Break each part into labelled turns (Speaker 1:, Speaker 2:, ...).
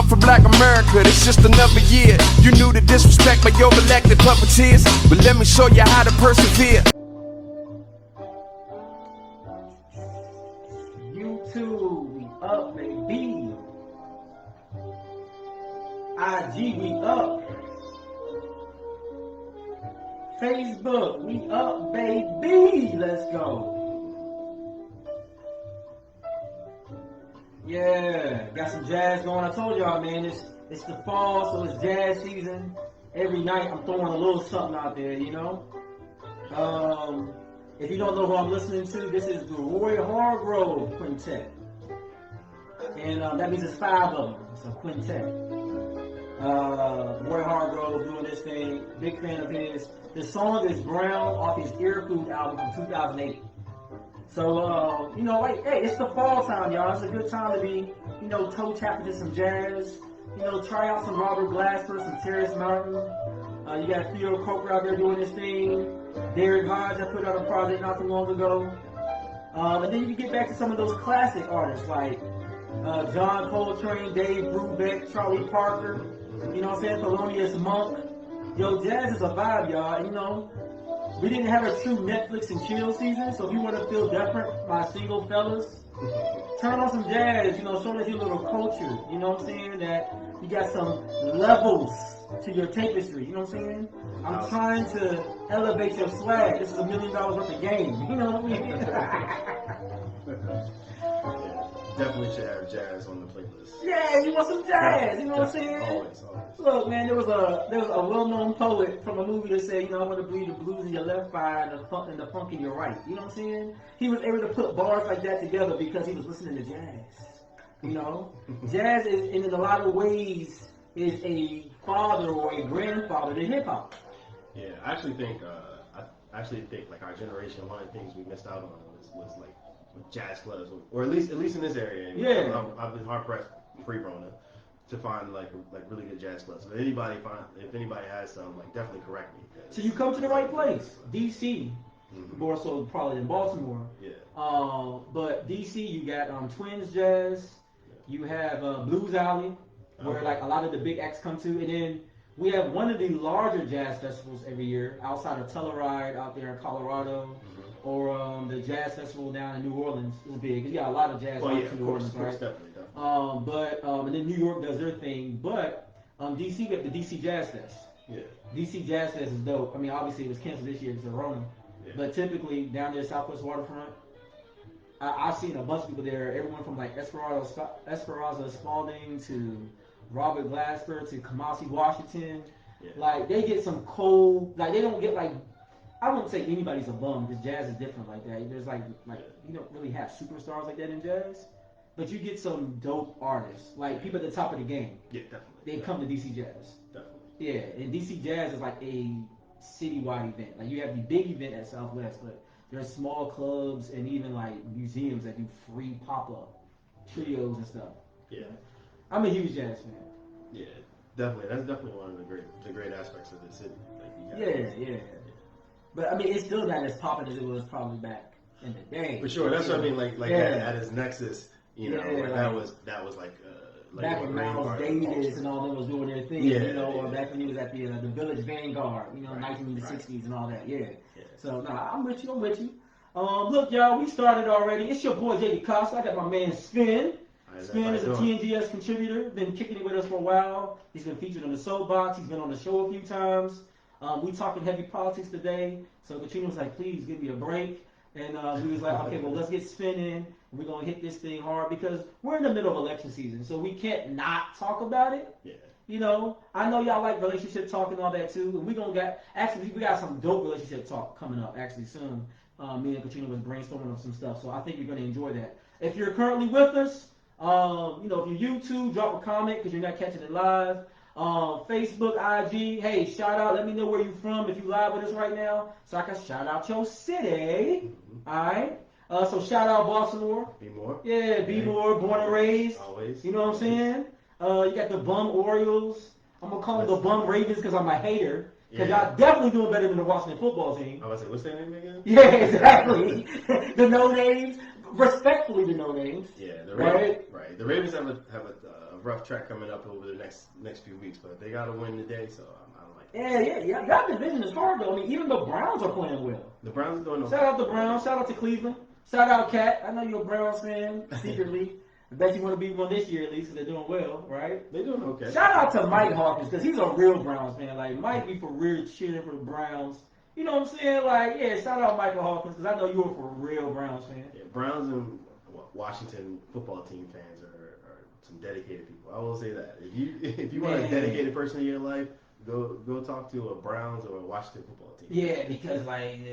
Speaker 1: for Black America, it's just another year. You knew the disrespect by your elected puppeteers, but let me show you how to persevere.
Speaker 2: YouTube, we up, baby. IG, we up. Facebook, we up, baby. Let's go. Yeah, got some jazz going. I told y'all, man, it's the fall, so it's jazz season. Every night I'm throwing a little something out there, you know. If you don't know who I'm listening to, this is the Hargrove Quintet. And that means it's 5 of them. It's a quintet. Roy Hargrove doing this thing. Big fan of his. The song is Brown off his Earfood album from 2008. So, you know, like, hey, it's the fall time, y'all. It's a good time to be, you know, toe tapping to some jazz. You know, try out some Robert Glasper, some Terrace Mountain. You got Theo Coker out there doing this thing. Derek Hodge, I put out a project not too long ago. And then you can get back to some of those classic artists like John Coltrane, Dave Brubeck, Charlie Parker. You know what I'm saying? Thelonious Monk. Yo, jazz is a vibe, y'all. And, you know, we didn't have a true Netflix and chill season, so if you want to feel different, my single fellas, turn on some jazz, you know, show that you're a little cultured, you know what I'm saying? That you got some levels to your tapestry, you know what I'm saying? I'm trying to elevate your swag. This is $1 million worth of game, you know what I mean?
Speaker 3: Definitely should have jazz on the playlist.
Speaker 2: Yeah, you want some jazz, you know what I'm saying?
Speaker 3: Always.
Speaker 2: Look, man, there was a well-known poet from a movie that said, you know, I want to breathe the blues in your left eye and the funk in your right. You know what I'm saying? He was able to put bars like that together because he was listening to jazz. You know, jazz is, in a lot of ways, is a father or a grandfather to hip hop.
Speaker 3: Yeah, I actually think like our generation, one of the things we missed out on was like jazz clubs, or at least in this area. And
Speaker 2: yeah,
Speaker 3: I've been hard pressed pre-Rona to find like really good jazz clubs. So if anybody has some, like, definitely correct me.
Speaker 2: So you come to the right place, DC, more so probably than Baltimore.
Speaker 3: Yeah.
Speaker 2: But DC, you got Twins Jazz, you have Blues Alley, where like a lot of the big acts come to, and then we have one of the larger jazz festivals every year outside of Telluride out there in Colorado. Or the jazz festival down in New Orleans is big. You got a lot of jazz in New Orleans, right?
Speaker 3: Definitely.
Speaker 2: And then New York does their thing. But DC got the DC Jazz Fest.
Speaker 3: Yeah. DC
Speaker 2: Jazz Fest is dope. I mean, obviously it was canceled this year because of Rona. Yeah. But typically down there Southwest Waterfront, I've seen a bunch of people there. Everyone from like Esperanza Spalding to Robert Glasper to Kamasi Washington. Yeah. Like they get some cold. Like they don't get like. I wouldn't say anybody's a bum because jazz is different like that. There's like you don't really have superstars like that in jazz, but you get some dope artists, like people at the top of the game.
Speaker 3: Yeah, definitely.
Speaker 2: They come to DC Jazz.
Speaker 3: Definitely.
Speaker 2: Yeah, and DC Jazz is like a citywide event. Like you have the big event at Southwest, but there's small clubs and even like museums that do free pop-up trios and stuff.
Speaker 3: Yeah.
Speaker 2: I'm a huge jazz fan.
Speaker 3: Yeah, definitely. That's definitely one of the great aspects of the city. Like,
Speaker 2: yeah. But I mean, it's still not as popping as it was probably back in the day.
Speaker 3: For sure, that's what I mean. Like at its nexus, you know,
Speaker 2: like,
Speaker 3: that was like
Speaker 2: back when Miles Davis and all them was doing their thing, you know, or back when he was at the Village Vanguard, you know, 1960s and all that. Yeah. So I'm with you. Look, y'all, we started already. It's your boy JD Costa. I got my man Sven. Sven is a TNGS contributor. Been kicking it with us for a while. He's been featured on the Soapbox. He's been on the show a few times. We talking heavy politics today, so Katrina was like, please give me a break. And we was like, okay, well, let's get Sven in. We're going to hit this thing hard because we're in the middle of election season, so we can't not talk about it. Yeah. You know, I know y'all like relationship talk and all that too. And we got some dope relationship talk coming up actually soon. Me and Katrina was brainstorming on some stuff, so I think you're going to enjoy that. If you're currently with us, you know, if you're YouTube, drop a comment because you're not catching it live. Facebook, IG, hey, shout out, let me know where you're from if you live with us right now, so I can shout out your city. Alright? So shout out Baltimore.
Speaker 3: Be more.
Speaker 2: Yeah, be more, born and raised.
Speaker 3: Always.
Speaker 2: You know what I'm saying? You got the bum Orioles. I'm gonna call them the bum Ravens because I'm a hater. Because y'all definitely doing better than the Washington football team.
Speaker 3: I was like, what's their name again?
Speaker 2: Yeah, exactly. The no names. respectfully the no names.
Speaker 3: Yeah, the
Speaker 2: right?
Speaker 3: Right. The Ravens have a rough track coming up over the next few weeks, but they got to win today, so I don't like that.
Speaker 2: Yeah. That division is hard though. I mean, even the Browns are playing well.
Speaker 3: The Browns are doing okay.
Speaker 2: Shout out the Browns. Shout out to Cleveland. Shout out Cat. I know you're a Browns fan secretly. I bet you want to be one this year at least, because they're doing well, right?
Speaker 3: They're doing okay.
Speaker 2: Shout out to Mike Hawkins, because he's a real Browns fan. Like, Mike be for real cheering for the Browns. You know what I'm saying? Like, yeah, shout out Michael Hawkins, because I know you're for real Browns fan.
Speaker 3: Yeah, Browns and Washington football team fans are some dedicated people. I will say that. If you want a dedicated person in your life, go talk to a Browns or a Washington football team.
Speaker 2: Yeah, because like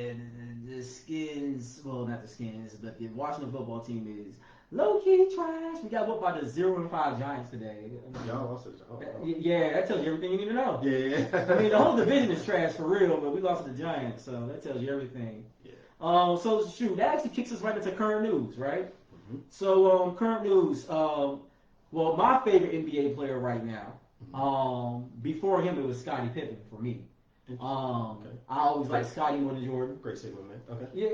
Speaker 2: the Skins, well, not the Skins, but the Washington football team is low-key trash. We got whooped by the 0-5 Giants today.
Speaker 3: Y'all lost it.
Speaker 2: Yeah, that tells you everything you need to know.
Speaker 3: Yeah.
Speaker 2: I mean, the whole division is trash for real, but we lost to the Giants, so that tells you everything.
Speaker 3: Yeah.
Speaker 2: So shoot, that actually kicks us right into current news, right?
Speaker 3: Mm-hmm.
Speaker 2: So current news. Well, my favorite NBA player right now. Before him, it was Scottie Pippen for me.
Speaker 3: Okay.
Speaker 2: I always liked Scottie more than Jordan.
Speaker 3: Great statement, man. Okay.
Speaker 2: Yeah,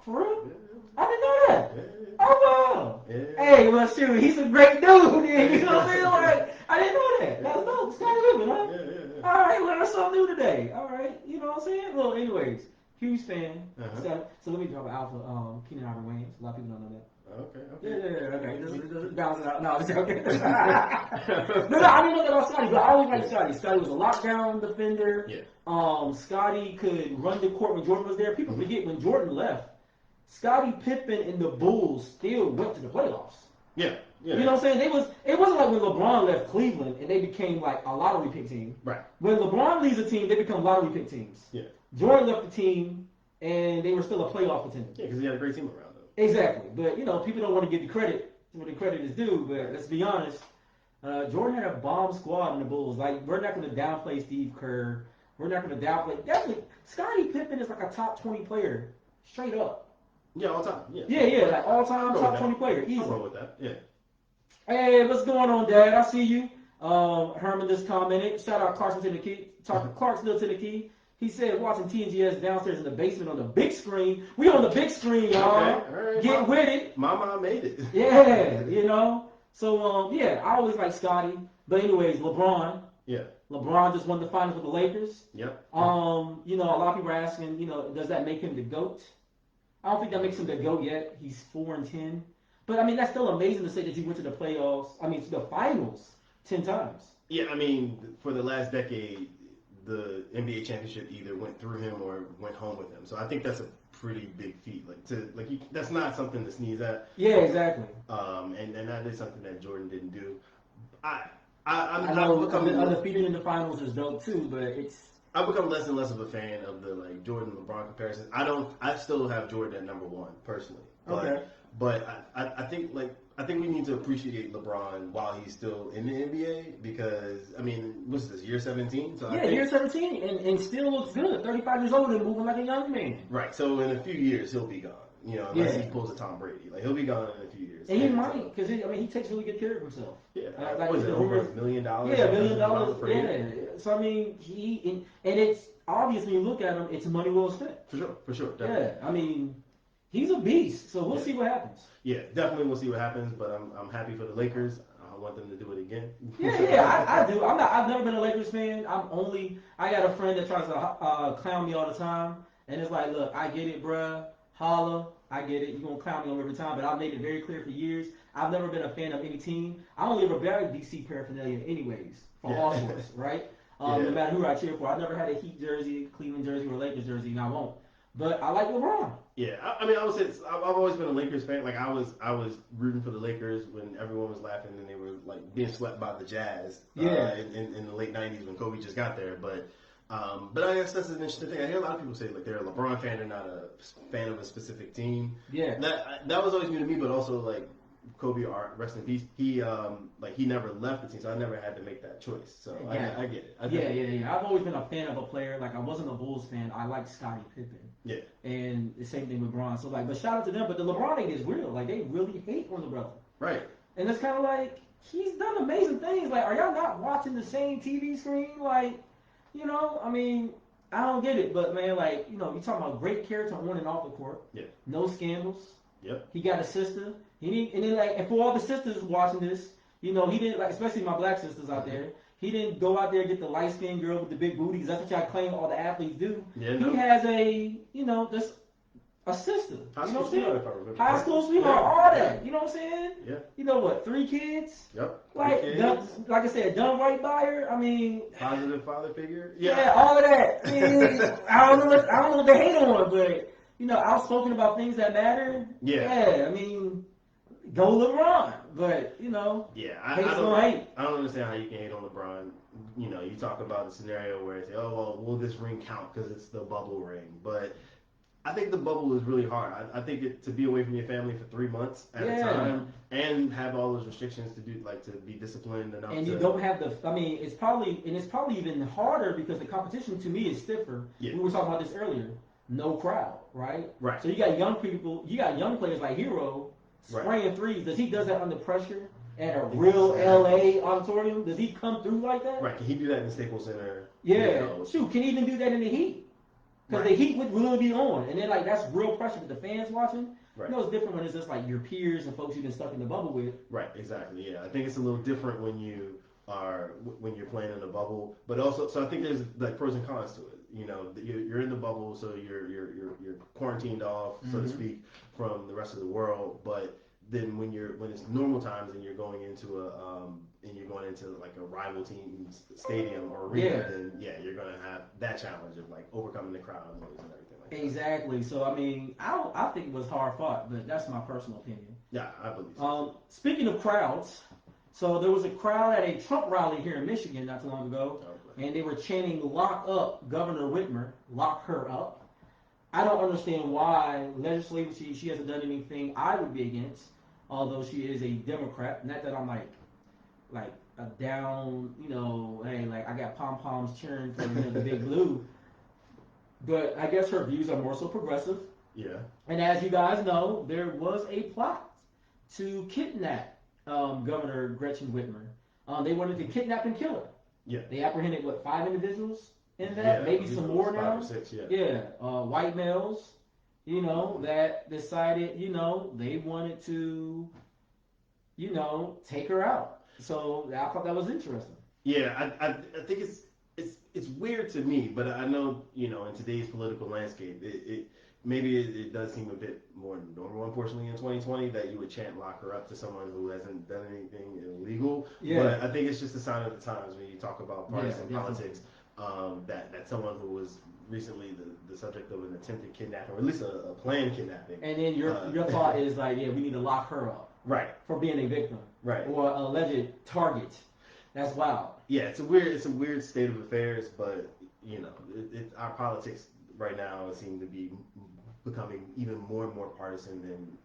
Speaker 2: for real?
Speaker 3: Yeah.
Speaker 2: I didn't know that.
Speaker 3: Yeah.
Speaker 2: Oh wow.
Speaker 3: Yeah.
Speaker 2: Hey, well shoot, he's a great dude. You know what I'm saying? Like, I didn't know that. That's dope. Scottie Pippen, huh?
Speaker 3: Yeah.
Speaker 2: All right, learn something new today. All right, you know what I'm saying? Well, anyways, huge fan.
Speaker 3: Uh-huh.
Speaker 2: So let me drop an alpha. Keenan Ivory Wayans. A lot of people don't know that.
Speaker 3: Okay.
Speaker 2: Yeah, okay. Just balance it out. No, I'm just joking. No, I didn't know that about Scottie, but I always liked Scottie. Scottie was a lockdown defender.
Speaker 3: Yeah.
Speaker 2: Scottie could run the court when Jordan was there. People forget when Jordan left, Scottie Pippen and the Bulls still went to the playoffs.
Speaker 3: Yeah.
Speaker 2: You know what I'm saying? It wasn't like when LeBron left Cleveland and they became like a lottery pick team.
Speaker 3: Right.
Speaker 2: When LeBron leaves a team, they become lottery pick teams.
Speaker 3: Yeah.
Speaker 2: Jordan left the team and they were still a playoff contender.
Speaker 3: Yeah, because he had a great team around him.
Speaker 2: Exactly. But, you know, people don't want to give the credit where the credit is due. But let's be honest, Jordan had a bomb squad in the Bulls. Like, we're not going to downplay Steve Kerr. We're not going to downplay. Definitely, Scottie Pippen is like a top 20 player, straight up.
Speaker 3: Yeah, all time. Yeah.
Speaker 2: Yeah, like all time top 20 player. Easy.
Speaker 3: I'm wrong with that. Yeah.
Speaker 2: Hey, what's going on, Dad? I see you. Herman just commented. Shout out Clarkson to the key. Clarksville to the key. He said watching TNGS downstairs in the basement on the big screen. We on the big screen, y'all.
Speaker 3: Okay, all right,
Speaker 2: Get with it.
Speaker 3: My mom made it.
Speaker 2: Yeah, you know. So yeah, I always like Scottie. But anyways, LeBron.
Speaker 3: Yeah.
Speaker 2: LeBron just won the finals with the Lakers.
Speaker 3: Yep.
Speaker 2: You know, a lot of people are asking, you know, does that make him the GOAT? I don't think that makes him the GOAT yet. He's 4-10. But I mean, that's still amazing to say that he went to the playoffs. I mean, to the finals 10 times.
Speaker 3: Yeah, I mean, for the last decade, the NBA championship either went through him or went home with him. So I think that's a pretty big feat. That's not something to sneeze at.
Speaker 2: Yeah, exactly.
Speaker 3: And that is something that Jordan didn't do.
Speaker 2: I know undefeated in the finals is dope too, but I've
Speaker 3: become less and less of a fan of the like Jordan LeBron comparison. I still have Jordan at number one personally. But I think we need to appreciate LeBron while he's still in the NBA because I mean, what's this, year 17? So
Speaker 2: year 17 and still looks good. 35 years old and moving like a young man.
Speaker 3: Right. So in a few years he'll be gone. You know, unless he pulls a Tom Brady. Like he'll be gone in a few years.
Speaker 2: And he might, because he takes really good care of himself.
Speaker 3: Yeah.
Speaker 2: Like
Speaker 3: was it over $1 million?
Speaker 2: Yeah, $1 million. Yeah. So I mean, and it's obvious when you look at him, it's money well spent.
Speaker 3: For sure. Definitely.
Speaker 2: Yeah. I mean, he's a beast. So we'll see what happens.
Speaker 3: Yeah, definitely we'll see what happens. But I'm happy for the Lakers. I want them to do it again.
Speaker 2: Yeah, I do. I've never been a Lakers fan. I got a friend that tries to clown me all the time, and it's like, look, I get it, bruh. Holla, I get it. You're going to clown me on every time, but I've made it very clear for years. I've never been a fan of any team. I only ever buy DC paraphernalia anyways, for all sorts, right? No matter who I cheer for. I've never had a Heat jersey, Cleveland jersey, or Lakers jersey, and I won't. But I like LeBron.
Speaker 3: Yeah, I mean, I would say I've always been a Lakers fan. Like I was rooting for the Lakers when everyone was laughing and they were like being swept by the Jazz. In the late '90s when Kobe just got there, but I guess that's an interesting thing. I hear a lot of people say like they're a LeBron fan, they're not a fan of a specific team. Yeah, that was always new to me. But also like Kobe, rest in peace. He never left the team, so I never had to make that choice. So I get it.
Speaker 2: Yeah. I've always been a fan of a player. Like I wasn't a Bulls fan. I liked Scottie Pippen.
Speaker 3: Yeah.
Speaker 2: And the same thing with LeBron. So like, but shout out to them. But the LeBron thing is real. Like they really hate on the brother.
Speaker 3: Right.
Speaker 2: And it's kind of like he's done amazing things. Like, are y'all not watching the same TV screen? Like. You know, I mean, I don't get it, but man, like, you know, you're talking about great character on and off the court.
Speaker 3: Yeah.
Speaker 2: No scandals.
Speaker 3: Yep.
Speaker 2: He got a sister. And then and for all the sisters watching this, he didn't especially my black sisters out there. He didn't go out there and get the light skinned girl with the big booty because that's what y'all claim all the athletes do.
Speaker 3: Yeah,
Speaker 2: he has just a sister.
Speaker 3: High
Speaker 2: you know
Speaker 3: school
Speaker 2: what I'm saying?
Speaker 3: sweetheart.
Speaker 2: High school sweetheart, all that. You know what I'm saying?
Speaker 3: Yeah.
Speaker 2: You know what? 3 kids.
Speaker 3: Yep.
Speaker 2: Like I said, done right by her. I mean,
Speaker 3: positive father figure.
Speaker 2: Yeah, all of that. I mean, I don't know what to hate on, but outspoken about things that matter. Yeah. I mean, go LeBron, but
Speaker 3: Yeah,
Speaker 2: I
Speaker 3: don't understand how you can hate on LeBron. You talk about the scenario where it's, oh well, will this ring count because it's the bubble ring? But I think the bubble is really hard. I think to be away from your family for 3 months at a time and have all those restrictions to do, like to be disciplined enough.
Speaker 2: And you don't have it's probably even harder because the competition to me is stiffer.
Speaker 3: Yeah.
Speaker 2: We were talking about this earlier. No crowd, right?
Speaker 3: Right.
Speaker 2: So you got young people, you got young players like Hero spraying threes. Does he does that under pressure at a real LA auditorium? Does he come through like that?
Speaker 3: Right. Can he do that in the Staples Center?
Speaker 2: Yeah. Shoot, can he even do that in the Heat? Because the Heat would really be on, and then that's real pressure with the fans watching.
Speaker 3: Right.
Speaker 2: It's different when it's just like your peers and folks you've been stuck in the bubble with.
Speaker 3: Right. Exactly. Yeah. I think it's a little different when you're playing in a bubble, but also so I think there's like pros and cons to it. You're in the bubble, so you're quarantined off, so to speak, from the rest of the world. But then when it's normal times and you're going into like a rival team's stadium or arena, then you're gonna have that challenge of like overcoming the crowd noise and everything like that.
Speaker 2: Exactly. So I mean, I think it was hard fought, but that's my personal opinion.
Speaker 3: Yeah, I believe so.
Speaker 2: Speaking of crowds, so there was a crowd at a Trump rally here in Michigan not too long ago, and they were chanting "Lock up Governor Whitmer, lock her up." I don't understand why legislatively she hasn't done anything I would be against, although she is a Democrat. Not that I'm like a down, hey, like I got pom poms cheering for the big blue. But I guess her views are more so progressive.
Speaker 3: Yeah.
Speaker 2: And as you guys know, there was a plot to kidnap Governor Gretchen Whitmer. They wanted to kidnap and kill her.
Speaker 3: Yeah.
Speaker 2: They apprehended 5 individuals in that, maybe some more now.
Speaker 3: 5 or 6,
Speaker 2: white males, that decided, they wanted to, take her out. So I thought that was interesting.
Speaker 3: Yeah, I think it's weird to me, but I know in today's political landscape, it does seem a bit more normal, unfortunately, in 2020 that you would chant "lock her up" to someone who hasn't done anything illegal. Yeah. But I think it's just a sign of the times when you talk about partisan politics. That someone who was recently the subject of an attempted kidnapping, or at least a planned kidnapping.
Speaker 2: And then your thought is like, we need to lock her up.
Speaker 3: Right.
Speaker 2: For being a victim.
Speaker 3: Right.
Speaker 2: Or an alleged target. That's wild.
Speaker 3: Yeah, it's a weird state of affairs, but our politics right now seem to be becoming even more and more partisan than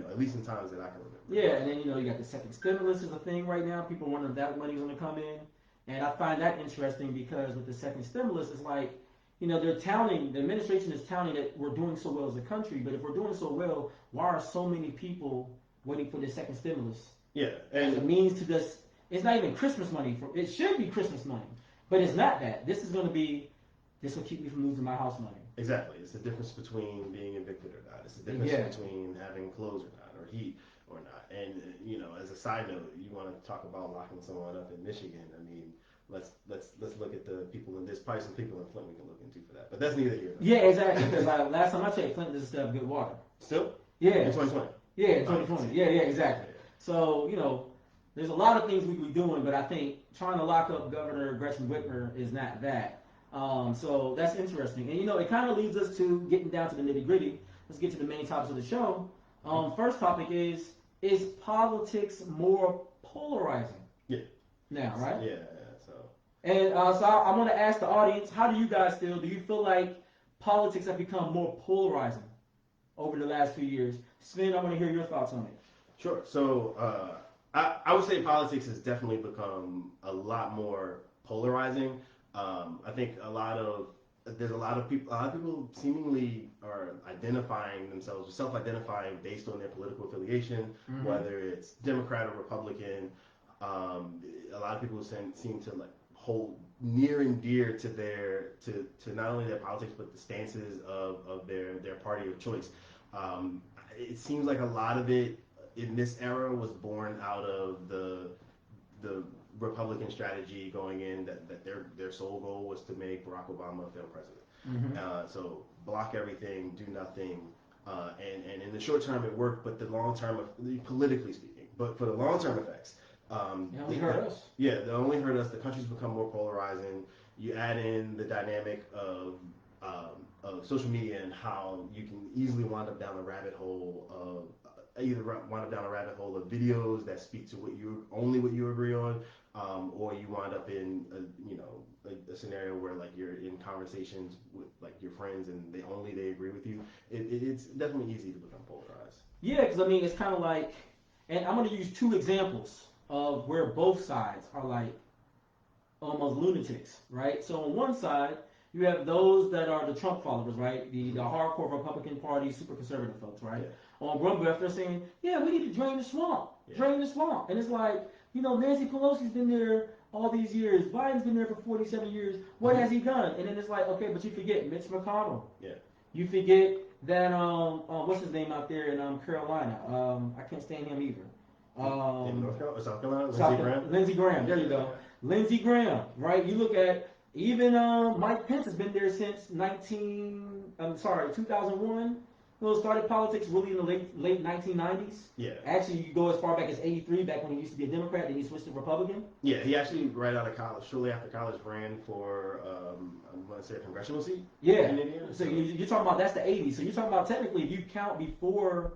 Speaker 3: at least in times that I can remember.
Speaker 2: Yeah, and then you got the second stimulus is a thing right now. People wonder if that money's going to come in, and I find that interesting because with the second stimulus, it's like they're touting, the administration is touting that we're doing so well as a country, but if we're doing so well, why are so many people waiting for the second stimulus?
Speaker 3: Yeah,
Speaker 2: and it means to this. It's not even Christmas money. It should be Christmas money, but it's not that. This will keep me from losing my house money.
Speaker 3: Exactly. It's the difference between being evicted or not. It's the difference between having clothes or not, or heat or not. And as a side note, you want to talk about locking someone up in Michigan. I mean, let's look at the people in this. Probably some people in Flint we can look into for that. But that's neither here nor there.
Speaker 2: Yeah, exactly. Because last time I checked, Flint doesn't still have good water.
Speaker 3: Still?
Speaker 2: Yeah.
Speaker 3: In 2020.
Speaker 2: Yeah, in 2020. Yeah, exactly. So there's a lot of things we could be doing, but I think trying to lock up Governor Gretchen Whitmer is not that. So that's interesting. And it kind of leads us to getting down to the nitty gritty. Let's get to the main topics of the show. First topic is politics more polarizing?
Speaker 3: Yeah.
Speaker 2: Now, right?
Speaker 3: Yeah.
Speaker 2: And so I want to ask the audience, how do you guys feel? Do you feel like politics have become more polarizing over the last few years? Sven, I want to hear your thoughts on it.
Speaker 3: Sure. So I would say politics has definitely become a lot more polarizing. I think there's a lot of people seemingly are identifying themselves, self-identifying based on their political affiliation, whether it's Democrat or Republican. A lot of people seem to like hold near and dear to to not only their politics but the stances of their party of choice. it seems like a lot of it in this era was born out of the Republican strategy going in that their sole goal was to make Barack Obama a failed president. So block everything, do nothing, and in the short term it worked, but the long term, politically speaking, but for the long term effects,
Speaker 2: it only hurt us.
Speaker 3: Yeah, they only hurt us. The country's become more polarizing. You add in the dynamic of social media and how you can easily wind up down a rabbit hole of videos that speak to what you agree on, or you wind up in a scenario where like you're in conversations with like your friends and they agree with you. It's definitely easy to become polarized.
Speaker 2: Yeah, because I mean it's kind of like, and I'm going to use two examples of where both sides are like almost lunatics, right? So on one side you have those that are the Trump followers, right? The hardcore Republican Party, super conservative folks, right? Yeah. On one breath, they're saying, yeah, we need to drain the swamp. Yeah. Drain the swamp. And it's like, Nancy Pelosi's been there all these years. Biden's been there for 47 years. What has he done? And then it's like, okay, but you forget Mitch McConnell. Yeah. You forget that, what's his name out there in Carolina? I can't stand him either.
Speaker 3: In North Carolina, South Carolina?
Speaker 2: Lindsey Graham. There you go. Lindsey Graham, right? You look at even Mike Pence has been there since 2001. Started politics really in the late 1990s. Yeah. Actually, you go as far back as 83, back when he used to be a Democrat, then he switched to Republican.
Speaker 3: Yeah, he actually, right out of college, shortly after college, ran for, I'm going to say a congressional seat.
Speaker 2: Yeah. In Indiana. So you're talking about, that's the 80s. So you're talking about technically, if you count before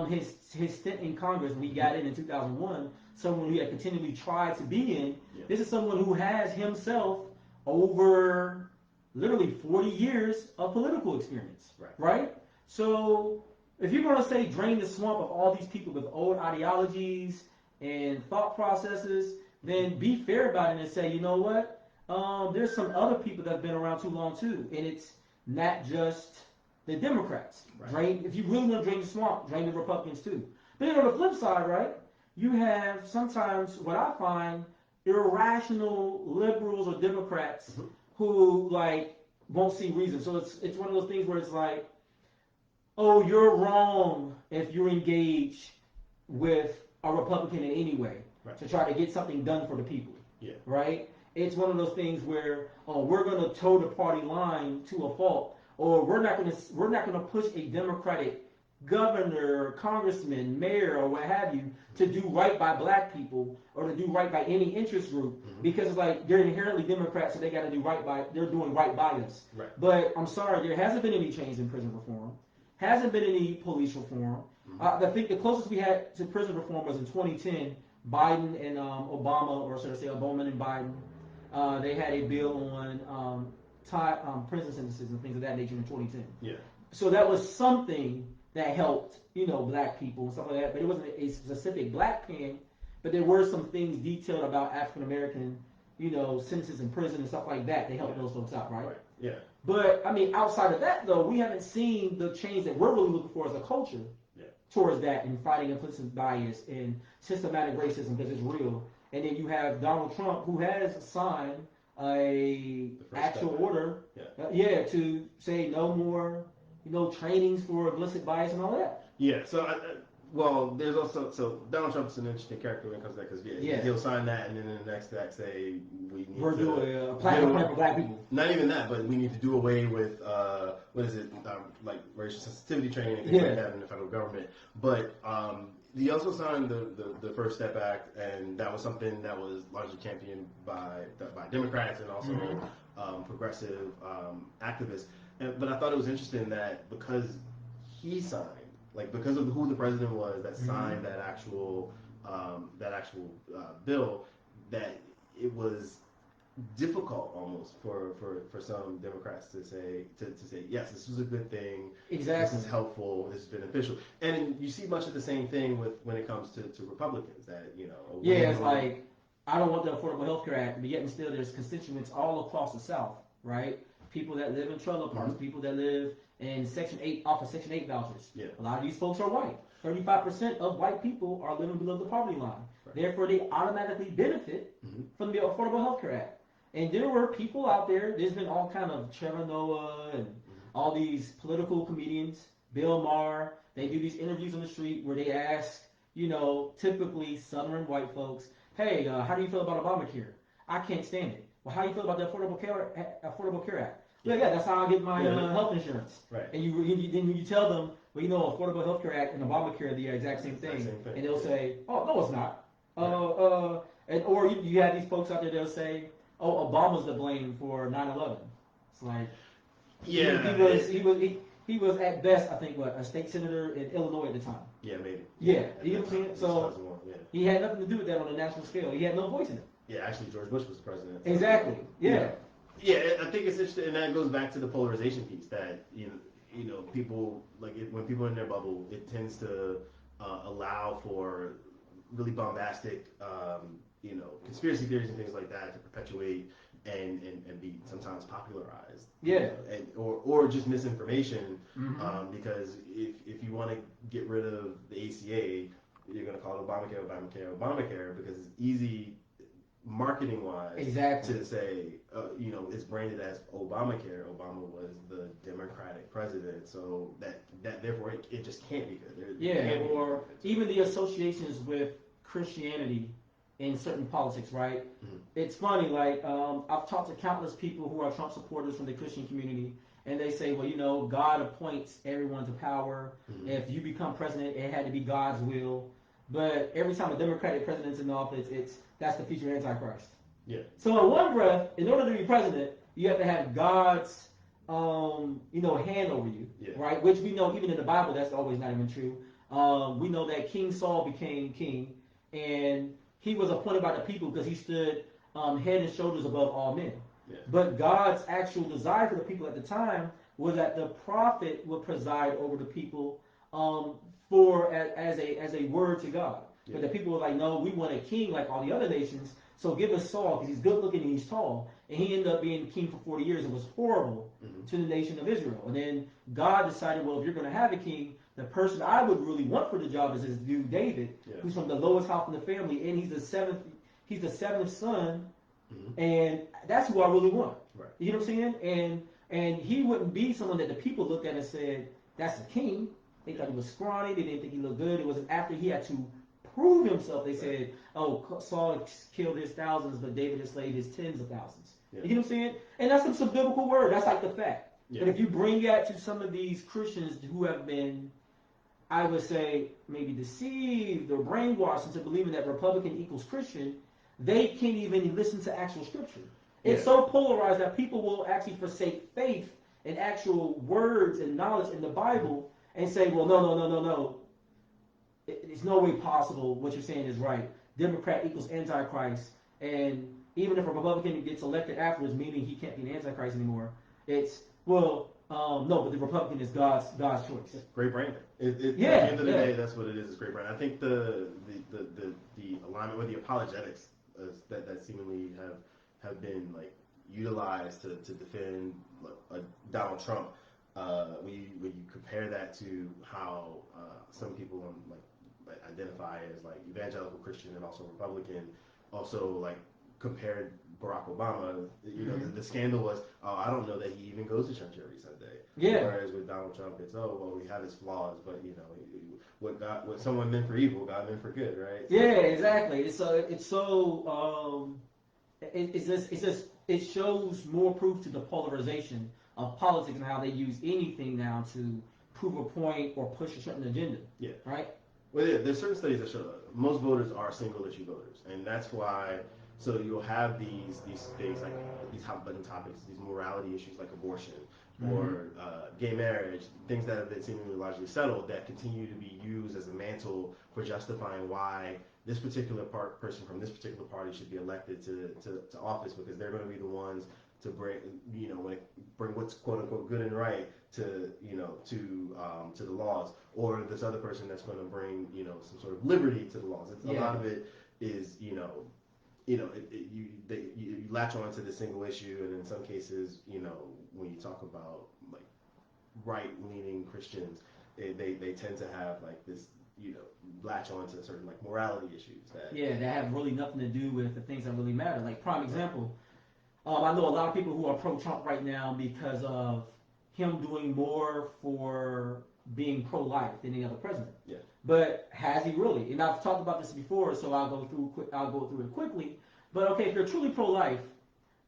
Speaker 2: his stint in Congress when he got in 2001, someone who had continually tried to be in, this is someone who has himself over literally 40 years of political experience, right? So if you're going to say drain the swamp of all these people with old ideologies and thought processes, then be fair about it and say, you know what, there's some other people that have been around too long too, and it's not just the Democrats. Right. If you really want to drain the swamp, drain the Republicans too. But then on the flip side, right, you have sometimes what I find irrational liberals or Democrats who like won't see reason. So it's one of those things where it's like, oh, you're wrong if you engage with a Republican in any way to try to get something done for the people. Yeah. Right? It's one of those things where, oh, we're going to toe the party line to a fault, or we're not going to push a Democratic governor, congressman, mayor, or what have you to do right by black people or to do right by any interest group because it's like they're inherently Democrats, so they got to do right by. They're doing right by us. Right. But I'm sorry, there hasn't been any change in prison reform. Hasn't been any police reform. I think the closest we had to prison reform was in 2010. Biden and Obama, or should I say Obama and Biden, they had a bill on prison sentences and things of that nature in 2010. Yeah. So that was something that helped, black people and stuff like that. But it wasn't a specific black pen. But there were some things detailed about African American, sentences in prison and stuff like that. They helped those folks out, right? Yeah. But I mean, outside of that, though, we haven't seen the change that we're really looking for as a culture towards that and fighting implicit bias and systematic racism because it's real. And then you have Donald Trump, who has signed a actual order, to say no more, trainings for implicit bias and all that.
Speaker 3: Yeah. So there's also Donald Trump's an interesting character when it comes to that because he'll sign that and then in the next act say we're doing a platinum plan for black people. Not even that, but we need to do away with like racial sensitivity training and things like that in the federal government. But he also signed the First Step Act, and that was something that was largely championed by Democrats and also progressive activists. But I thought it was interesting that because he signed. Like because of who the president was that signed that actual bill, that it was difficult almost for some Democrats to say yes, this was a good thing. Exactly. This is helpful. This is beneficial. And you see much of the same thing when it comes to Republicans that
Speaker 2: it's like I don't want the Affordable Health Care Act, but yet and still there's constituents all across the South, right? People that live in trailer parks, people that live in Section 8, off of Section 8 vouchers. Yeah. A lot of these folks are white. 35% of white people are living below the poverty line. Right. Therefore, they automatically benefit from the Affordable Health Care Act. And there were people out there, there's been all kind of Trevor Noah and all these political comedians, Bill Maher, They do these interviews on the street where they ask, typically Southern white folks, hey, how do you feel about Obamacare? I can't stand it. Well, how do you feel about the Affordable Care Act? Yeah, that's how I get my health insurance.
Speaker 3: Right.
Speaker 2: And then you tell them, well, Affordable Health Care Act and Obamacare are the exact same thing. And they'll say, oh, no, it's not. Or you have these folks out there that'll say, oh, Obama's to blame for 9/11. It's like, he was at best, I think, a state senator in Illinois at the time.
Speaker 3: Yeah, maybe.
Speaker 2: Yeah, you know what I'm saying? So he had nothing to do with that on a national scale. He had no voice in it.
Speaker 3: Yeah, actually, George Bush was the president.
Speaker 2: Exactly. Yeah.
Speaker 3: Yeah, I think it's interesting, and that goes back to the polarization piece. That people when people are in their bubble, it tends to allow for really bombastic, conspiracy theories and things like that to perpetuate and be sometimes popularized.
Speaker 2: Yeah.
Speaker 3: Or just misinformation, because if you want to get rid of the ACA, you're going to call it Obamacare because it's easy marketing wise to say, it's branded as Obamacare. Obama was the Democratic president, so that therefore it just can't be good.
Speaker 2: Or even the associations with Christianity in certain politics, right? Mm-hmm. It's funny, I've talked to countless people who are Trump supporters from the Christian community, and they say, well, God appoints everyone to power. Mm-hmm. If you become president, it had to be God's will. But every time a Democratic president's in office, that's the future Antichrist.
Speaker 3: Yeah.
Speaker 2: So in one breath, in order to be president, you have to have God's, hand over you, right? Which we know even in the Bible, that's always not even true. We know that King Saul became king, and he was appointed by the people because he stood head and shoulders above all men. Yeah. But God's actual desire for the people at the time was that the prophet would preside over the people as a word to God. Yeah. But the people were like, no, we want a king like all the other nations, so give us Saul because he's good looking and he's tall. And he ended up being king for 40 years. It was horrible to the nation of Israel. And then God decided, well, if you're going to have a king, the person I would really want for the job is this dude David, who's from the lowest house in the family, and he's the seventh son, and that's who I really want. Right. You know what I'm saying? And he wouldn't be someone that the people looked at and said, that's a king. They thought he was scrawny. They didn't think he looked good. It was after he had to prove himself. They said, oh, Saul killed his thousands, but David enslaved his tens of thousands. Yeah. You know what I'm saying? And that's some biblical word. That's like the fact. Yeah. But if you bring that to some of these Christians who have been, I would say, maybe deceived or brainwashed into believing that Republican equals Christian, they can't even listen to actual scripture. It's so polarized that people will actually forsake faith and actual words and knowledge in the Bible and say, well, no. It's no way possible what you're saying is right. Democrat equals Antichrist. And even if a Republican gets elected afterwards, meaning he can't be an Antichrist anymore, it's, no, but the Republican is God's choice.
Speaker 3: It's great branding. At the end of the day, that's what it is. It's great branding. I think the alignment with the apologetics that seemingly have been utilized to defend Donald Trump. When you compare that to how some people identify as evangelical Christian and also Republican, also compared Barack Obama. The scandal was, I don't know that he even goes to church every Sunday.
Speaker 2: Yeah.
Speaker 3: Whereas with Donald Trump, it's we have his flaws, but what someone meant for evil, God meant for good, right?
Speaker 2: Yeah, exactly. It shows more proof to the polarization of politics and how they use anything now to prove a point or push a certain agenda. Yeah. Right?
Speaker 3: Well, there's certain studies that show that most voters are single issue voters, and that's why. So you'll have these things these hot button topics, these morality issues like abortion or gay marriage, things that have been seemingly largely settled that continue to be used as a mantle for justifying why this particular person from this particular party should be elected to office because they're going to be the ones to bring bring what's quote unquote good and right to the laws, or this other person that's going to bring some sort of liberty to the laws. A lot of it is you latch on to the single issue, and in some cases, when you talk about right-leaning Christians, they tend to have this, latch on to certain morality issues that
Speaker 2: have really nothing to do with the things that really matter. Prime example, I know a lot of people who are pro-Trump right now because of him doing more for being pro-life than any other president.
Speaker 3: Yeah.
Speaker 2: But has he really? And I've talked about this before, so I'll go through it quickly. But okay, if you're truly pro-life,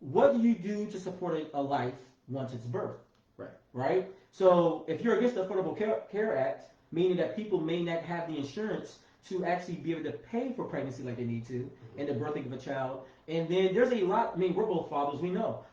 Speaker 2: what do you do to support a life once it's birthed?
Speaker 3: Right.
Speaker 2: Right? So if you're against the Affordable Care Act, meaning that people may not have the insurance to actually be able to pay for pregnancy like they need to, and the birthing of a child, and then there's a lot, I mean, we're both fathers, we know.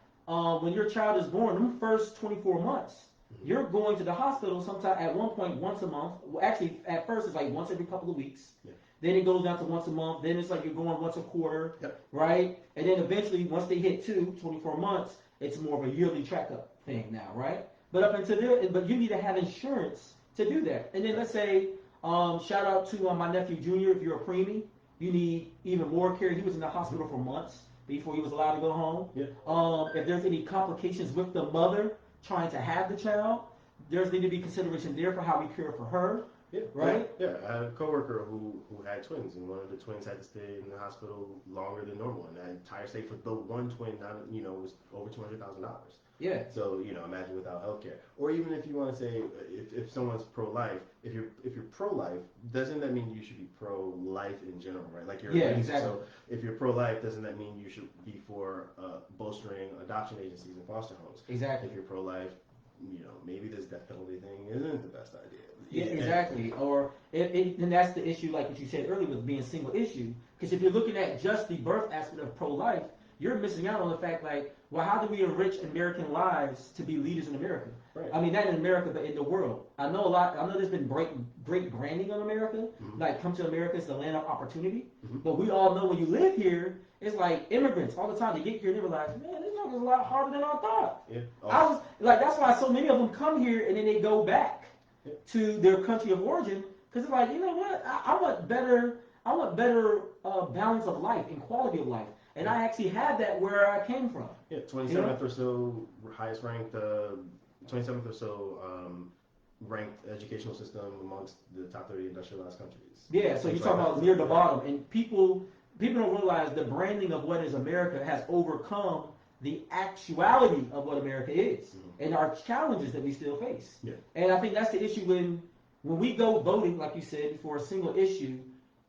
Speaker 2: When your child is born, them first 24 months, you're going to the hospital sometime at one point once a month. Well, actually, at first it's like once every couple of weeks. Yeah. Then it goes down to once a month. Then it's like you're going once a quarter, right? And then eventually, once they hit 24 months, it's more of a yearly checkup thing now, right? But up until there, but you need to have insurance to do that. And then let's say, shout out to my nephew Junior. If you're a preemie, you need even more care. He was in the hospital for months before he was allowed to go home. Yeah. If there's any complications with the mother trying to have the child, there's need to be consideration there for how we care for her. Yeah. Right?
Speaker 3: Yeah. I had a coworker who had twins, and one of the twins had to stay in the hospital longer than normal, and that entire stay for the one twin, was over $200,000. Yeah. So imagine without healthcare, or even if you want to say if someone's pro-life, if you're pro-life, doesn't that mean you should be pro-life in general, right? Like you're exactly. So if you're pro-life, doesn't that mean you should be for bolstering adoption agencies and foster homes? Exactly. If you're pro-life, maybe this death penalty thing isn't the best idea.
Speaker 2: Yeah, exactly. Or and that's the issue, like what you said earlier, with being single issue. Because if you're looking at just the birth aspect of pro-life, you're missing out on the fact, like, well, how do we enrich American lives to be leaders in America? Right. I mean, not in America, but in the world. I know there's been great branding on America. Like, come to America, it's the land of opportunity. But we all know when you live here, it's like immigrants all the time. They get here and they realize, man, this is a lot harder than I thought. Yeah. I was like, that's why so many of them come here and then they go back to their country of origin, because it's like, you know what? I want better balance of life and quality of life. And I actually had that where I came from.
Speaker 3: Yeah, 27th or so highest ranked, 27th or so ranked educational system amongst the top 30 industrialized countries.
Speaker 2: Yeah, so you're talking about near the bottom, and people don't realize the branding of what is America has overcome the actuality of what America is and our challenges that we still face. Yeah. And I think that's the issue when we go voting, like you said, for a single issue.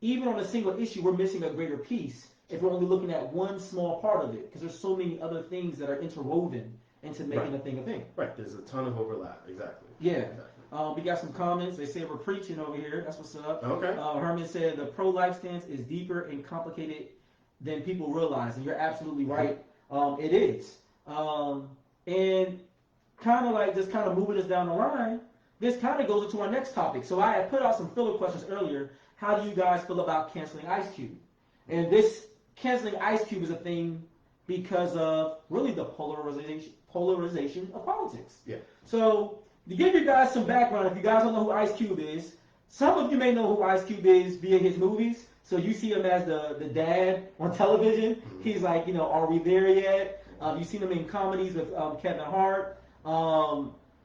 Speaker 2: Even on a single issue, we're missing a greater piece if we're only looking at one small part of it, because there's so many other things that are interwoven into making a thing a thing.
Speaker 3: Right, there's a ton of overlap, exactly.
Speaker 2: Yeah. Exactly. We got some comments. They say we're preaching over here. That's what's up. Okay. Herman said the pro-life stance is deeper and complicated than people realize, and you're absolutely right. It is. And kind of moving us down the line, this kind of goes into our next topic. So I had put out some filler questions earlier. How do you guys feel about canceling Ice Cube? And this canceling Ice Cube is a thing because of really the polarization of politics. Yeah. So to give you guys some background, if you guys don't know who Ice Cube is, some of you may know who Ice Cube is via his movies. So you see him as the dad on television. He's like, are we there yet? You've seen him in comedies with Kevin Hart.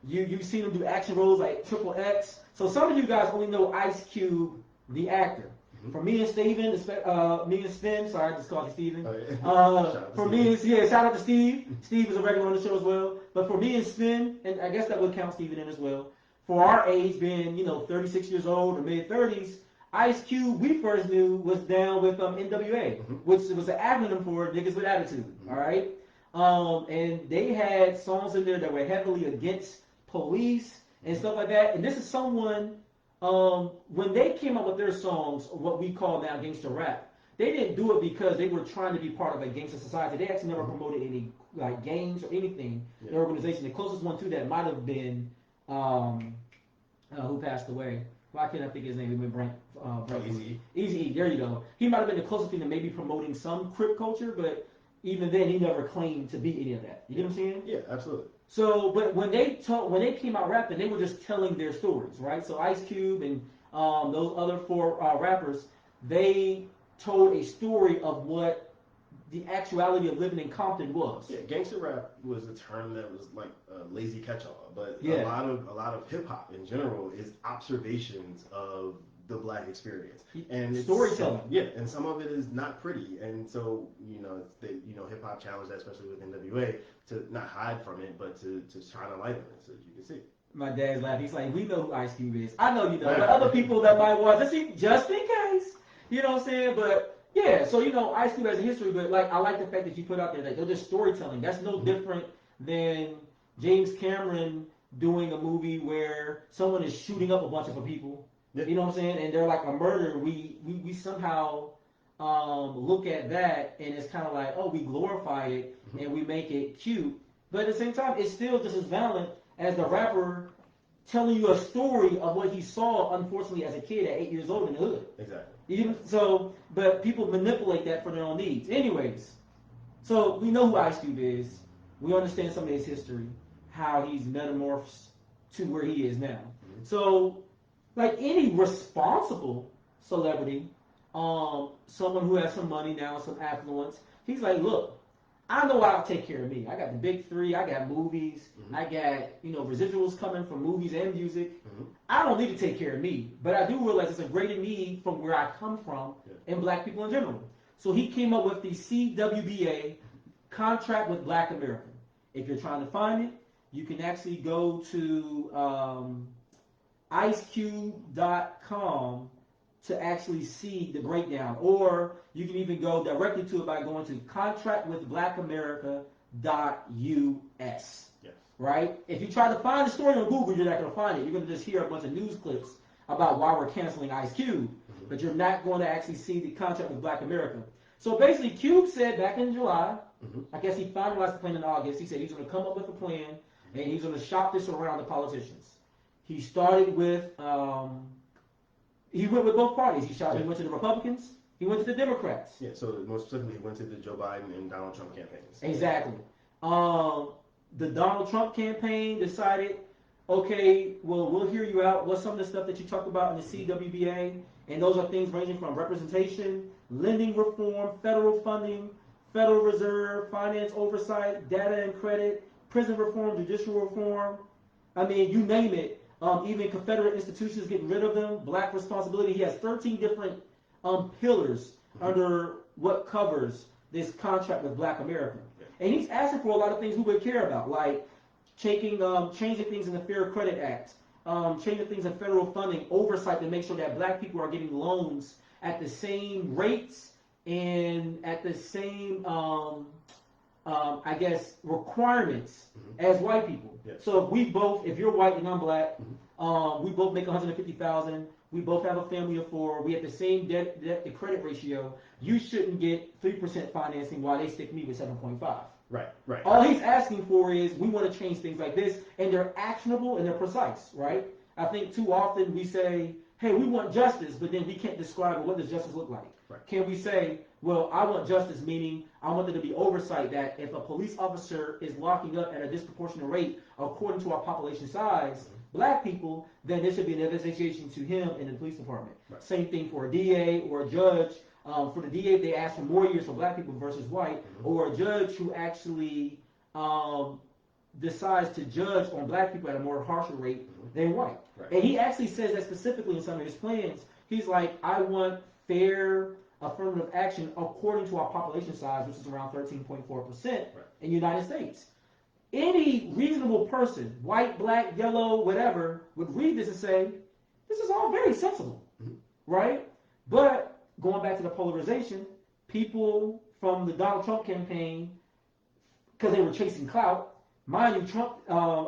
Speaker 2: You've seen him do action roles like Triple X. So some of you guys only know Ice Cube, the actor. For me and Steven, sorry, I just called you Steven. Shout out to Steve. Steve is a regular on the show as well. But for me and Sven, and I guess that would count Steven in as well, for our age, being 36 years old or mid-30s, Ice Cube we first knew was down with NWA, which was an acronym for Niggas with Attitude. All right, and they had songs in there that were heavily against police and stuff like that. And this is someone. When they came up with their songs, what we call now gangster rap, they didn't do it because they were trying to be part of a gangster society. They actually never promoted any like gangs or anything. Yeah. Their organization, the closest one to that might have been who passed away. Why can't I think his name? He went Easy. There you go. He might have been the closest thing to maybe promoting some Crip culture, but even then, he never claimed to be any of that. You get what I'm saying?
Speaker 3: Yeah, absolutely.
Speaker 2: So, but when they came out rapping, they were just telling their stories, right? So Ice Cube and those other four rappers, they told a story of what the actuality of living in Compton was.
Speaker 3: Yeah, gangster rap was a term that was like a lazy catch-all, but a lot of hip hop in general is observations of the black experience and
Speaker 2: storytelling.
Speaker 3: And some of it is not pretty, and so hip hop challenged that, especially with NWA, to not hide from it, but to shine a light on it so that you can see.
Speaker 2: My dad's laughing. He's like, we know who Ice Cube is. I know you know, but other people that might watch, just in case. You know what I'm saying? But yeah, so Ice Cube has a history, but like I like the fact that you put out there that they're just storytelling. That's no different than James Cameron doing a movie where someone is shooting up a bunch of people. Yeah. You know what I'm saying? And they're like a murder. We somehow look at that and it's kind of like, oh, we glorify it and we make it cute. But at the same time, it's still just as violent as the rapper telling you a story of what he saw, unfortunately, as a kid at 8 years old in the hood. Exactly. But people manipulate that for their own needs. Anyways, so we know who Ice Cube is. We understand some of his history, how he's metamorphosed to where he is now. So, like any responsible celebrity, someone who has some money now, some affluence, he's like, look, I know I'll take care of me. I got the big three. I got movies. I got, residuals coming from movies and music. I don't need to take care of me. But I do realize it's a greater need from where I come from and black people in general. So he came up with the CWBA, Contract with Black America. If you're trying to find it, you can actually go to icecube.com to actually see the breakdown, or you can even go directly to it by going to contractwithblackamerica.us. Yes. Right? If you try to find the story on Google, you're not going to find it. You're going to just hear a bunch of news clips about why we're canceling Ice Cube, but you're not going to actually see the contract with Black America. So basically, Cube said back in July, I guess he finalized the plan in August. He said he's going to come up with a plan and he's going to shop this around the politicians. He started with. He went with both parties. He went to the Republicans. He went to the Democrats.
Speaker 3: Yeah, so most specifically, he went to the Joe Biden and Donald Trump campaigns.
Speaker 2: Exactly. The Donald Trump campaign decided, okay, well, we'll hear you out. What's some of the stuff that you talked about in the CWBA? And those are things ranging from representation, lending reform, federal funding, Federal Reserve, finance oversight, data and credit, prison reform, judicial reform. I mean, you name it. Even Confederate institutions, getting rid of them, black responsibility. He has 13 different pillars under what covers this contract with Black America. And he's asking for a lot of things we would care about, like changing things in the Fair Credit Act, changing things in federal funding, oversight to make sure that black people are getting loans at the same rates and at the same, requirements as white people. Yes. So if you're white and I'm black, we both make $150,000. We both have a family of 4. We have the same debt to credit ratio. You shouldn't get 3% financing while they stick me with 7.5.
Speaker 3: Right.
Speaker 2: All he's asking for is we want to change things like this, and they're actionable and they're precise, right? I think too often we say, hey, we want justice, but then we can't describe what does justice look like. Right. Can we say, well, I want justice, meaning I want there to be oversight that if a police officer is locking up at a disproportionate rate according to our population size, black people, then there should be an investigation to him in the police department. Right. Same thing for a DA or a judge. For the DA, they ask for more years for black people versus white, or a judge who actually decides to judge on black people at a more harsher rate than white. Right. And he actually says that specifically in some of his plans. He's like, I want fair affirmative action according to our population size, which is around 13.4% in the United States. Any reasonable person, white, black, yellow, whatever, would read this and say, this is all very sensible, right? But going back to the polarization, people from the Donald Trump campaign, because they were chasing clout, mind you, Trump,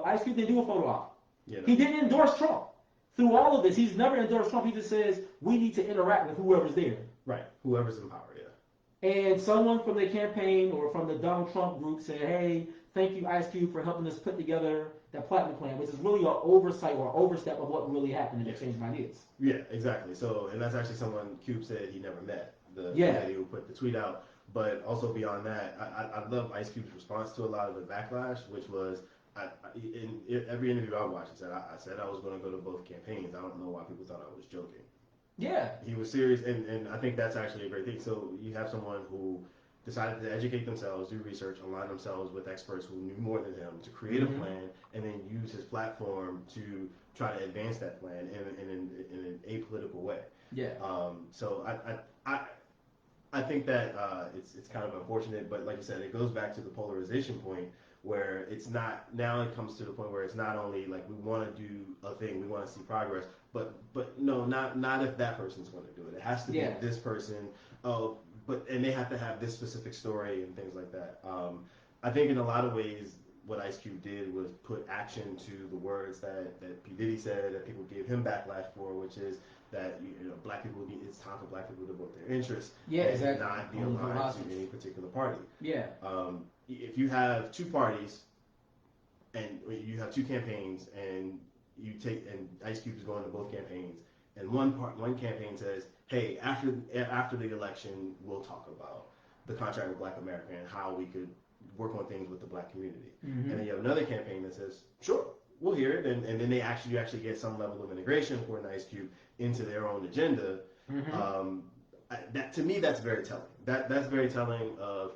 Speaker 2: Ice Cube didn't do a photo op. Yeah, no. He didn't endorse Trump. Through all of this, he's never endorsed Trump. He just says, we need to interact with whoever's there.
Speaker 3: Right, whoever's in power, yeah.
Speaker 2: And someone from the campaign or from the Donald Trump group said, hey, thank you, Ice Cube, for helping us put together that platinum plan, which is really an oversight or overstep of what really happened in exchange of ideas.
Speaker 3: Yeah, exactly. So, and that's actually someone Cube said he never met, the lady who put the tweet out. But also beyond that, I love Ice Cube's response to a lot of the backlash, which was, in every interview I watched, I said I was going to go to both campaigns. I don't know why people thought I was joking. Yeah. He was serious, and I think that's actually a great thing. So you have someone who decided to educate themselves, do research, align themselves with experts who knew more than him to create a plan, and then use his platform to try to advance that plan in an apolitical way. Yeah. So I think that it's kind of unfortunate, but like you said, it goes back to the polarization point where it's not, now it comes to the point where it's not only like we want to do a thing, we want to see progress, but no, not if that person's going to do it. It has to be this person. And they have to have this specific story and things like that. I think in a lot of ways, what Ice Cube did was put action to the words that P. Diddy said, that people gave him backlash for, which is that black people it's time for black people to vote their interests, and not be aligned to any particular party. Yeah. If you have two parties and you have two campaigns, and Ice Cube is going to both campaigns, and one campaign says, hey, after the election, we'll talk about the contract with Black America and how we could work on things with the black community. And then you have another campaign that says, sure, we'll hear it, and then you actually get some level of integration for an Ice Cube into their own agenda. That to me, that's very telling. That's very telling of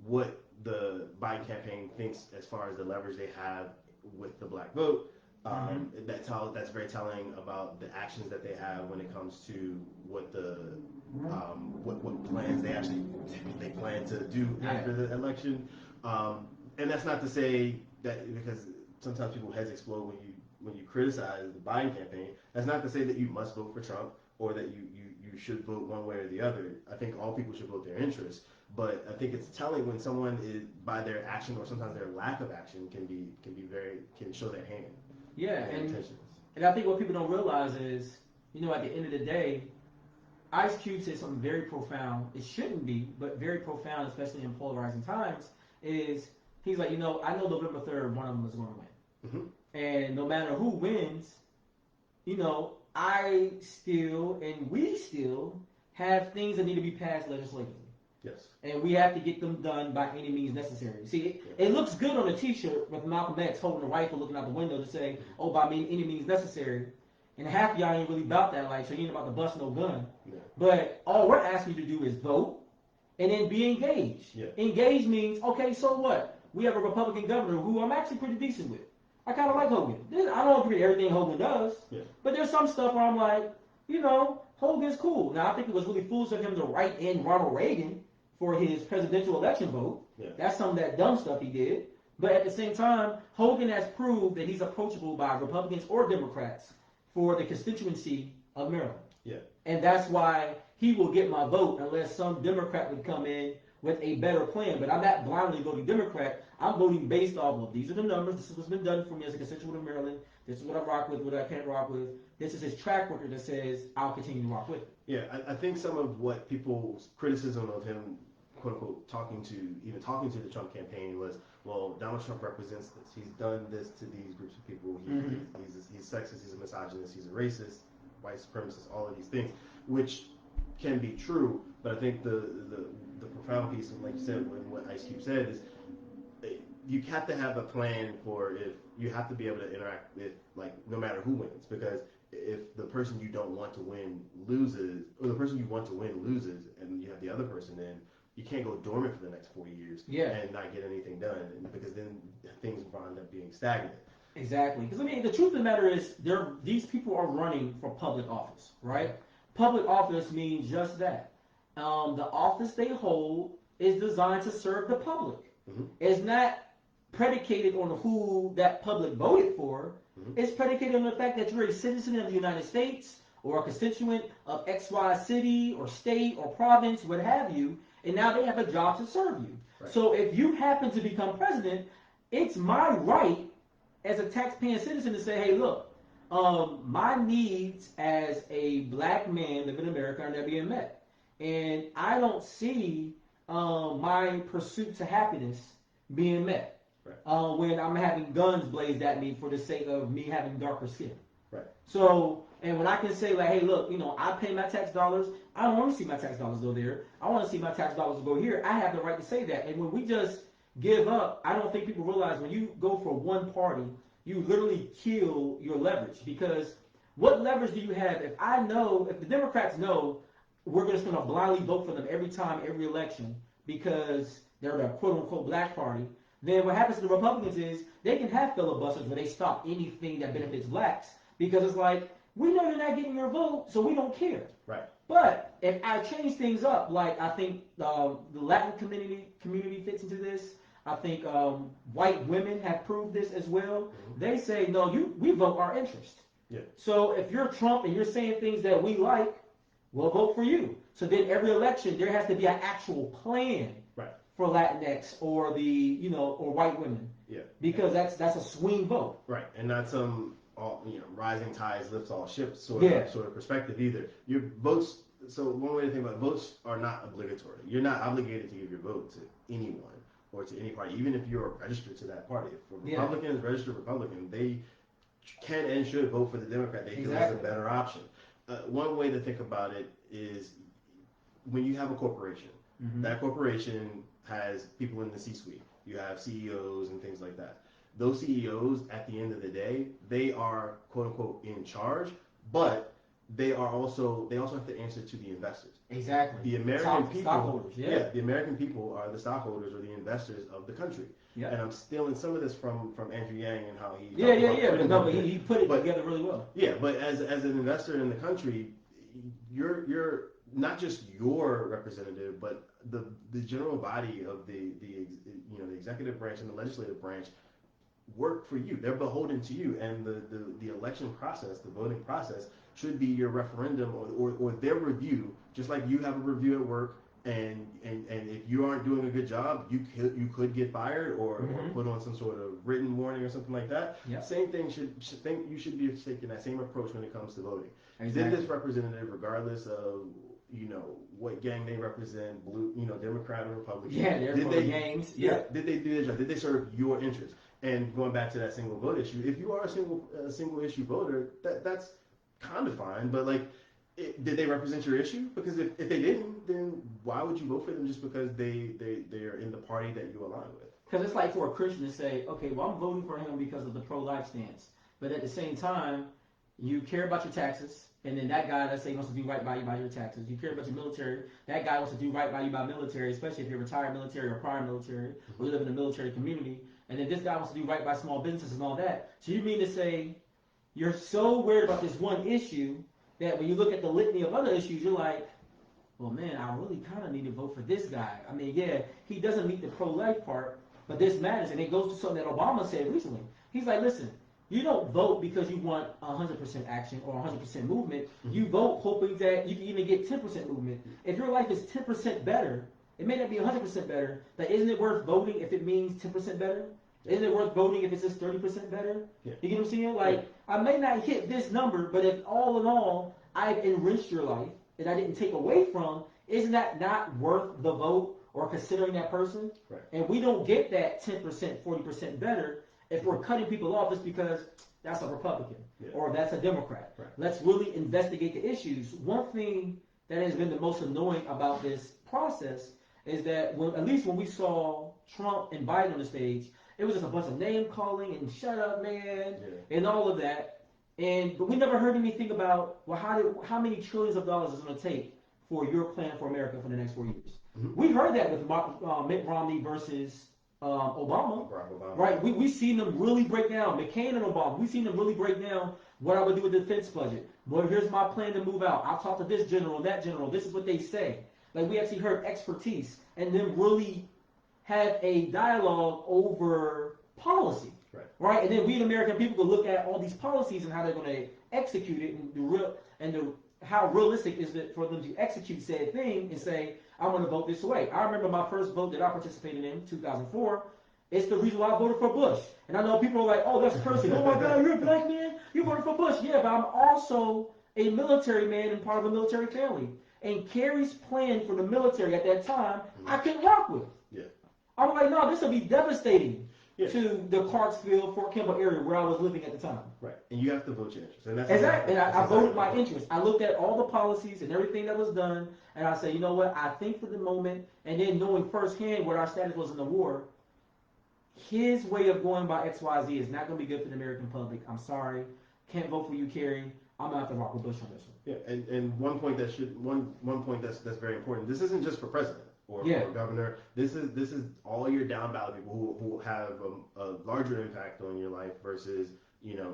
Speaker 3: what the Biden campaign thinks as far as the leverage they have with the black vote. That's very telling about the actions that they have when it comes to what plans they plan to do after the election. And that's not to say that, because sometimes people's heads explode when you criticize the Biden campaign. That's not to say that you must vote for Trump or that you should vote one way or the other. I think all people should vote their interests. But I think it's telling when someone is, by their action or sometimes their lack of action, can show their hand. Yeah,
Speaker 2: and I think what people don't realize is, at the end of the day, Ice Cube said something very profound. It shouldn't be, but very profound, especially in polarizing times, is he's like, I know November 3rd, one of them is going to win. And no matter who wins, I still, and we still, have things that need to be passed legislatively. Yes. And we have to get them done by any means necessary. See, it looks good on a t-shirt with Malcolm X holding a rifle looking out the window to say, by any means necessary. And half of y'all ain't really about that life, so you ain't about to bust no gun. Yeah. But all we're asking you to do is vote and then be engaged. Yeah. Engaged means, okay, so what? We have a Republican governor who I'm actually pretty decent with. I kind of like Hogan. I don't agree with everything Hogan does, but there's some stuff where I'm like, Hogan's cool. Now, I think it was really foolish of him to write in Ronald Reagan for his presidential election vote. Yeah. That's some of that dumb stuff he did. But at the same time, Hogan has proved that he's approachable by Republicans or Democrats for the constituency of Maryland. Yeah. And that's why he will get my vote unless some Democrat would come in with a better plan. But I'm not blindly voting Democrat. I'm voting based off of these are the numbers. This is what's been done for me as a constituent of Maryland. This is what I rock with, what I can't rock with. This is his track record that says I'll continue to rock with it.
Speaker 3: Yeah, I think some of what people's criticism of him, quote unquote, talking to the Trump campaign was, well, Donald Trump represents this. He's done this to these groups of people. He's sexist, he's a misogynist, he's a racist, white supremacist, all of these things, which can be true. But I think the profound piece, and like you said, what Ice Cube said is, you have to have a plan for if you have to be able to interact with, like, no matter who wins, because if the person you don't want to win loses, or the person you want to win loses, and you have the other person in, you can't go dormant for the next 4 years and not get anything done, because then things wind up being stagnant.
Speaker 2: Exactly, because the truth of the matter is, these people are running for public office, right? Public office means just that. The office they hold is designed to serve the public. It's not predicated on who that public voted for. It's predicated on the fact that you're a citizen of the United States or a constituent of XY city or state or province, what have you, and now they have a job to serve you. Right. So if you happen to become president, it's my right as a taxpaying citizen to say, hey, look, my needs as a black man living in America are not being met. And I don't see my pursuit to happiness being met. Right. When I'm having guns blazed at me for the sake of me having darker skin. Right. So, and when I can say, like, hey, look, I pay my tax dollars. I don't want to see my tax dollars go there. I want to see my tax dollars go here. I have the right to say that. And when we just give up, I don't think people realize when you go for one party, you literally kill your leverage. Because what leverage do you have if the Democrats know we're just going to blindly vote for them every time, every election, because they're the quote-unquote black party, then what happens to the Republicans is they can have filibusters where they stop anything that benefits blacks, because it's like, we know you're not getting your vote, so we don't care. Right. But if I change things up, like I think the Latin community fits into this, I think white women have proved this as well. They say, no, we vote our interest.
Speaker 3: Yeah.
Speaker 2: So if you're Trump and you're saying things that we like, we'll vote for you. So then every election, there has to be an actual plan for Latinx or or white women.
Speaker 3: Yeah.
Speaker 2: Because that's a swing vote.
Speaker 3: Right. And not some rising tides lifts all ships sort of perspective either. Your votes. So one way to think about it, votes are not obligatory. You're not obligated to give your vote to anyone or to any party, even if you're registered to that party. If Republicans, registered Republican, they can and should vote for the Democrat. They feel it's a better option. One way to think about it is when you have a corporation, that corporation has people in the C-suite. You have CEOs and things like that. Those CEOs, at the end of the day, they are quote unquote in charge, but they also have to answer to the investors.
Speaker 2: Exactly.
Speaker 3: The American people,
Speaker 2: stockholders.
Speaker 3: the American people are the stockholders or the investors of the country. Yeah. And I'm stealing some of this from Andrew Yang and how he
Speaker 2: but he put it together really well.
Speaker 3: Yeah, but as an investor in the country, you're not just your representative, but the general body of the executive branch and the legislative branch work for you. They're beholden to you, and the election process, the voting process, should be your referendum or their review. Just like you have a review at work, and if you aren't doing a good job, you could get fired or put on some sort of written warning or something like that. Yep. Same thing you should be taking that same approach when it comes to voting. Exactly. Did this representative, regardless of what gang they represent, blue, Democrat or Republican?
Speaker 2: Yeah, they're gangs.
Speaker 3: Yeah. Did they do their job? Did they serve your interests? And going back to that single vote issue, if you are a single issue voter, that's kind of fine. But did they represent your issue? Because if they didn't, then why would you vote for them just because they're in the party that you align with?
Speaker 2: Because it's like for a Christian to say, okay, well, I'm voting for him because of the pro-life stance. But at the same time, you care about your taxes, and then that guy, let's say, wants to do right by you by your taxes. You care about your military, that guy wants to do right by you by military, especially if you're retired military or prior military, or you live in a military community. And then this guy wants to do right by small businesses and all that. So you mean to say you're so worried about this one issue that when you look at the litany of other issues, you're like, well, man, I really kind of need to vote for this guy. I mean, yeah, he doesn't meet the pro-life part, but this matters. And it goes to something that Obama said recently. He's like, listen, you don't vote because you want 100% action or 100% movement. You vote hoping that you can even get 10% movement. If your life is 10% better, it may not be 100% better, but isn't it worth voting if it means 10% better? Isn't it worth voting if it's just 30% better? Yeah. You get what I'm saying? Like, I may not hit this number, but if all in all, I've enriched your life and I didn't take away from, isn't that not worth the vote or considering that person? Right. And we don't get that 10%, 40% better if we're cutting people off just because that's a Republican or that's a Democrat. Right. Let's really investigate the issues. One thing that has been the most annoying about this process is that at least when we saw Trump and Biden on the stage, it was just a bunch of name calling and shut up, man, and all of that. But we never heard anything about, well, how many trillions of dollars is it going to take for your plan for America for the next 4 years? We heard that with Mitt Romney versus Obama. Right? We seen them really break down, McCain and Obama, we seen them really break down what I would do with the defense budget. Well, here's my plan to move out. I'll talk to this general and that general. This is what they say. Like, we actually heard expertise and then really have a dialogue over policy. Right? And then we, the American people, could look at all these policies and how they're going to execute it and how realistic is it for them to execute said thing and say, I'm going to vote this way. I remember my first vote that I participated in 2004. It's the reason why I voted for Bush. And I know people are like, oh, that's cursing. Oh, my God, you're a black man? You voted for Bush. Yeah, but I'm also a military man and part of a military family. And Kerry's plan for the military at that time, I couldn't rock with. Yeah. I was like, no, this will be devastating to the Clarksville, Fort Campbell area where I was living at the time. Right. And you have to vote your interest. And that's exactly. And I voted my interest. I looked at all the policies and everything that was done, and I said, you know what? I think for the moment, and then knowing firsthand what our status was in the war, his way of going by XYZ is not going to be good for the American public. I'm sorry. Can't vote for you, Kerry. I'm going to have to rock with Bush on this one. Yeah, and one point that's very important. This isn't just for president or governor. This is all your down ballot people who have a larger impact on your life versus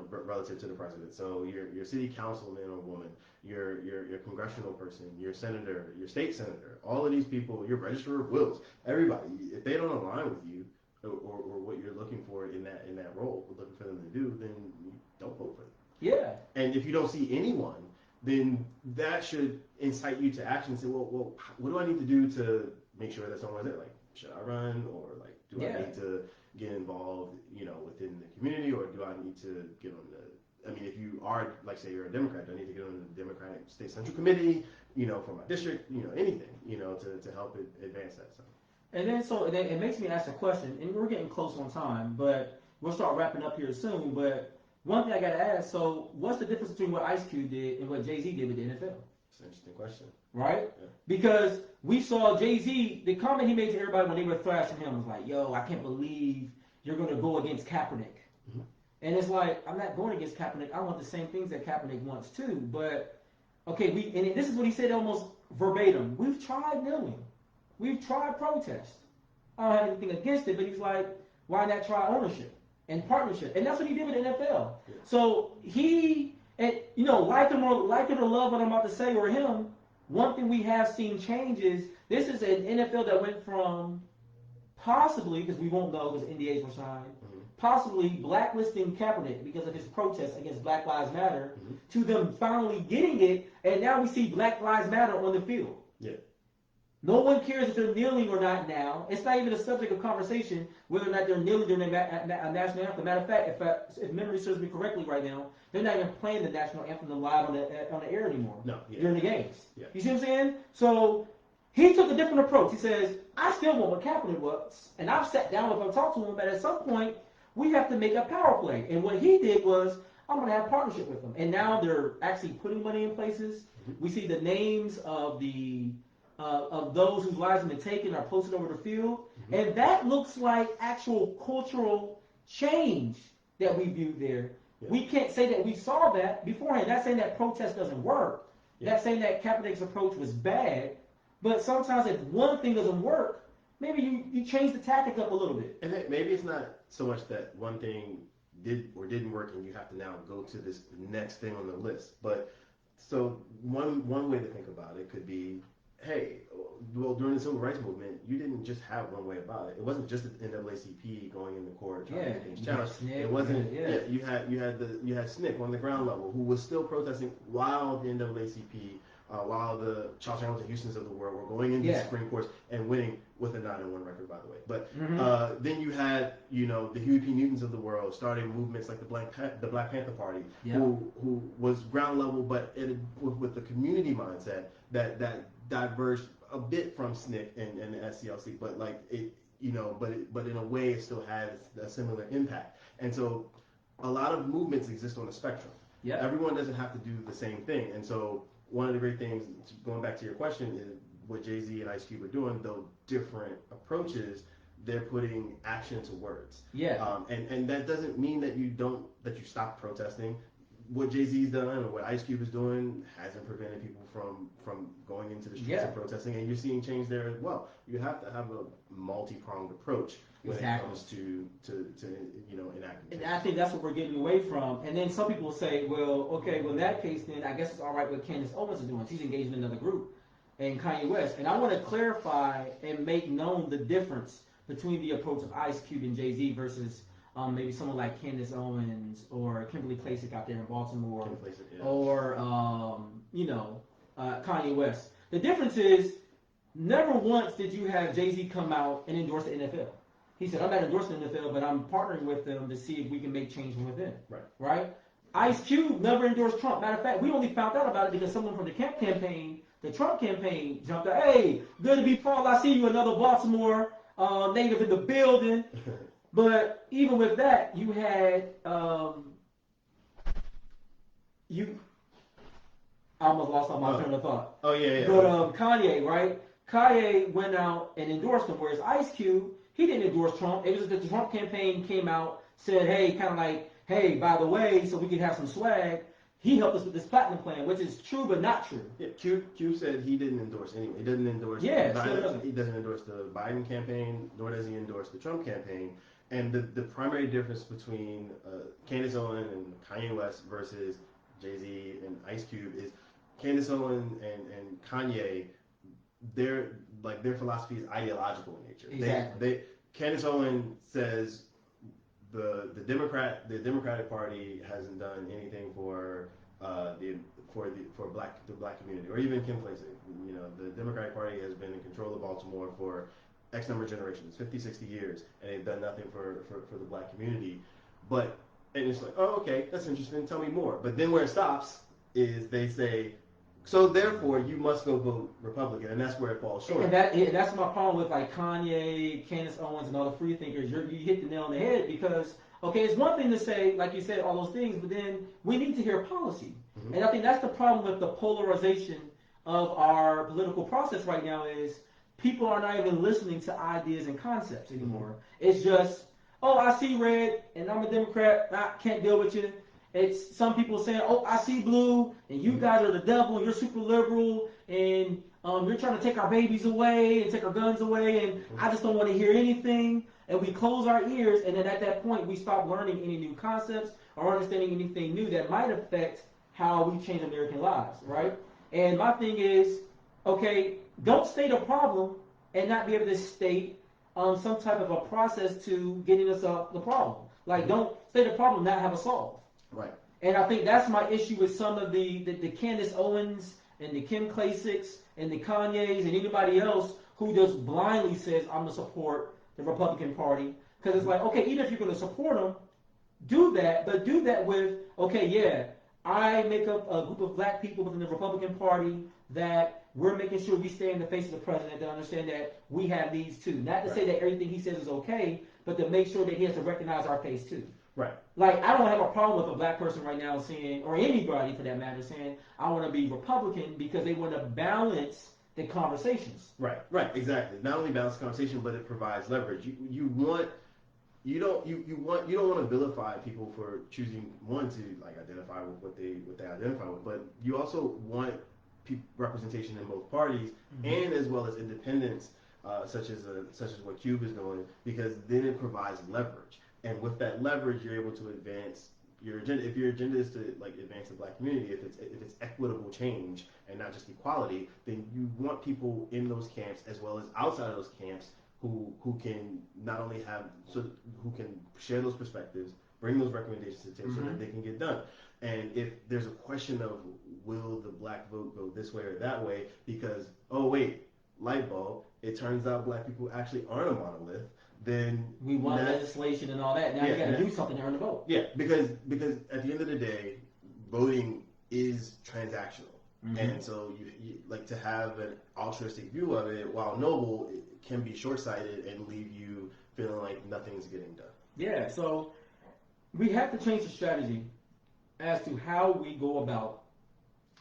Speaker 2: relative to the president. So your city councilman or woman, your congressional person, your senator, your state senator, all of these people, your registrar of wills, everybody. If they don't align with you
Speaker 3: or what you're looking for in that role, looking for them to do, then you don't vote for them.
Speaker 2: Yeah.
Speaker 3: And if you don't see anyone, then that should incite you to action and say, well, what do I need to do to make sure that someone's there? Like, should I run, or like, do I need to get involved, within the community, or do I need to get on the? I mean, if you are, like, say you're a Democrat, do I need to get on the Democratic State Central Committee, for my district, anything, to help advance that. So.
Speaker 2: And then it makes me ask a question, and we're getting close on time, but we'll start wrapping up here soon. But one thing I gotta ask, so what's the difference between what Ice Cube did and what Jay-Z did with the NFL?
Speaker 3: It's an interesting question.
Speaker 2: Right?
Speaker 3: Yeah.
Speaker 2: Because we saw Jay-Z, the comment he made to everybody when they were thrashing him was like, yo, I can't believe you're gonna go against Kaepernick. Mm-hmm. And it's like, I'm not going against Kaepernick, I want the same things that Kaepernick wants too. But okay, and this is what he said almost verbatim. We've tried kneeling. We've tried protest. I don't have anything against it, but he's like, why not try ownership and partnership? And that's what he did with the NFL. Yeah. So he, and like it or love what I'm about to say or him, one thing we have seen change is this is an NFL that went from possibly, because we won't know because NDAs were signed, possibly blacklisting Kaepernick because of his protest against Black Lives Matter, to them finally getting it, and now we see Black Lives Matter on the field. Yeah. No one cares if they're kneeling or not now. It's not even a subject of conversation whether or not they're kneeling during the national anthem. Matter of fact, if memory serves me correctly right now, they're not even playing the national anthem live on the air anymore. No, during the games. Yeah. You see what I'm saying? So he took a different approach. He says, I still want what Kaepernick was, and I've sat down with him and talked to him, but at some point we have to make a power play. And what he did was, I'm going to have a partnership with them. And now they're actually putting money in places. We see the names of those whose lives have been taken are posted over the field. And that looks like actual cultural change that we viewed there. Yeah. We can't say that we saw that beforehand. Not saying that protest doesn't work. Yeah. Not saying that Kaepernick's approach was bad. But sometimes if one thing doesn't work, maybe you change the tactic up a little bit.
Speaker 3: And maybe it's not so much that one thing did or didn't work and you have to now go to this next thing on the list. But so one way to think about it could be, hey, well, during the civil rights movement, you didn't just have one way about it. It wasn't just the NAACP going in the court trying to get things challenged. It wasn't. Yeah. You had SNCC on the ground level who was still protesting while the NAACP, while the Charles Hamilton Houstons of the world were going into the Supreme Court and winning with a 9-1 record, by the way. But then you had the Huey P. Newtons of the world starting movements like the Black Panther Party, who was ground level, but with the community mindset that diverged a bit from SNCC and the SCLC, but but in a way it still has a similar impact. And so a lot of movements exist on a spectrum. Yeah. Everyone doesn't have to do the same thing. And so one of the great things, going back to your question, is what Jay-Z and Ice Cube are doing, though different approaches, they're putting action to words. Yeah. And that doesn't mean that you stop protesting. What Jay-Z's done or what Ice Cube is doing hasn't prevented people from going into the streets and protesting, and you're seeing change there as well. You have to have a multi-pronged approach when it comes to enacting.
Speaker 2: And I think that's what we're getting away from. And then some people will say, well, okay, well in that case, then I guess it's all right what Candace Owens is doing. She's engaged in another group, and Kanye West. And I want to clarify and make known the difference between the approach of Ice Cube and Jay-Z versus maybe someone like Candace Owens or Kimberly Klacik out there in Baltimore, or Kanye West. The difference is, never once did you have Jay-Z come out and endorse the NFL. He said, I'm not endorsing the NFL, but I'm partnering with them to see if we can make change from within. Right? Ice Cube never endorsed Trump. Matter of fact, we only found out about it because someone from the Trump campaign jumped out. Hey, good to be Paul. I see you, another Baltimore native in the building. But even with that, you had I almost lost my train of thought. Oh yeah. But Kanye, right? Kanye went out and endorsed him, whereas Ice Cube, he didn't endorse Trump. It was the Trump campaign came out, said, hey, kind of like, hey, by the way, so we can have some swag. He helped us with this platinum plan, which is true but not true. Yeah,
Speaker 3: Q said he didn't endorse anyway. He doesn't endorse. He doesn't endorse the Biden campaign, nor does he endorse the Trump campaign. And the primary difference between Candace Owens and Kanye West versus Jay-Z and Ice Cube is Candace Owens and Kanye, their philosophy is ideological in nature. Exactly. Candace Owens says the Democratic Party hasn't done anything for the black community, or even Kim Klacik. You know, the Democratic Party has been in control of Baltimore for X number of generations, 50, 60 years, and they've done nothing for the black community. And it's like, oh, okay, that's interesting. Tell me more. But then where it stops is they say, so therefore you must go vote Republican, and that's where it falls short.
Speaker 2: And that's my problem with like Kanye, Candace Owens, and all the free thinkers. You hit the nail on the head because, okay, it's one thing to say, like you said, all those things, but then we need to hear policy. Mm-hmm. And I think that's the problem with the polarization of our political process right now is people are not even listening to ideas and concepts anymore. Mm-hmm. It's just, oh, I see red, and I'm a Democrat, I can't deal with you. It's some people saying, oh, I see blue, and you guys are the devil, you're super liberal, and you're trying to take our babies away and take our guns away, and I just don't want to hear anything. And we close our ears, and then at that point, we stop learning any new concepts or understanding anything new that might affect how we change American lives, right? And my thing is, okay, don't state a problem and not be able to state some type of a process to getting us out the problem. Like, don't state a problem, not have a solve.
Speaker 3: Right.
Speaker 2: And I think that's my issue with some of the Candace Owens and the Kim Klasiks and the Kanyes and anybody else who just blindly says, I'm going to support the Republican Party. Because it's like, okay, even if you're going to support them, do that, but do that with, okay, yeah, I make up a group of black people within the Republican Party that we're making sure we stay in the face of the president to understand that we have needs too. Not to say that everything he says is okay, but to make sure that he has to recognize our case too.
Speaker 3: Right.
Speaker 2: Like, I don't have a problem with a black person right now saying, or anybody for that matter, saying, I want to be Republican because they want to balance the conversations.
Speaker 3: Right, exactly. Not only balance the conversation, but it provides leverage. You don't want to vilify people for choosing one to like identify with what they identify with, but you also want representation in both parties, mm-hmm. and as well as independence, such as what Cube is doing, because then it provides leverage. And with that leverage, you're able to advance your agenda. If your agenda is to like advance the black community, if it's equitable change and not just equality, then you want people in those camps as well as outside of those camps who can not only who can share those perspectives, bring those recommendations to the table, mm-hmm. so that they can get done. And if there's a question of will the black vote go this way or that way, because oh wait, light bulb, it turns out black people actually aren't a monolith. Then
Speaker 2: we want legislation and all that. Now you got to do something to earn the vote.
Speaker 3: Yeah, because at the end of the day, voting is transactional, mm-hmm. and so you like to have an altruistic view of it, while noble, it can be short-sighted and leave you feeling like nothing's getting done. Yeah,
Speaker 2: so we have to change the strategy as to how we go about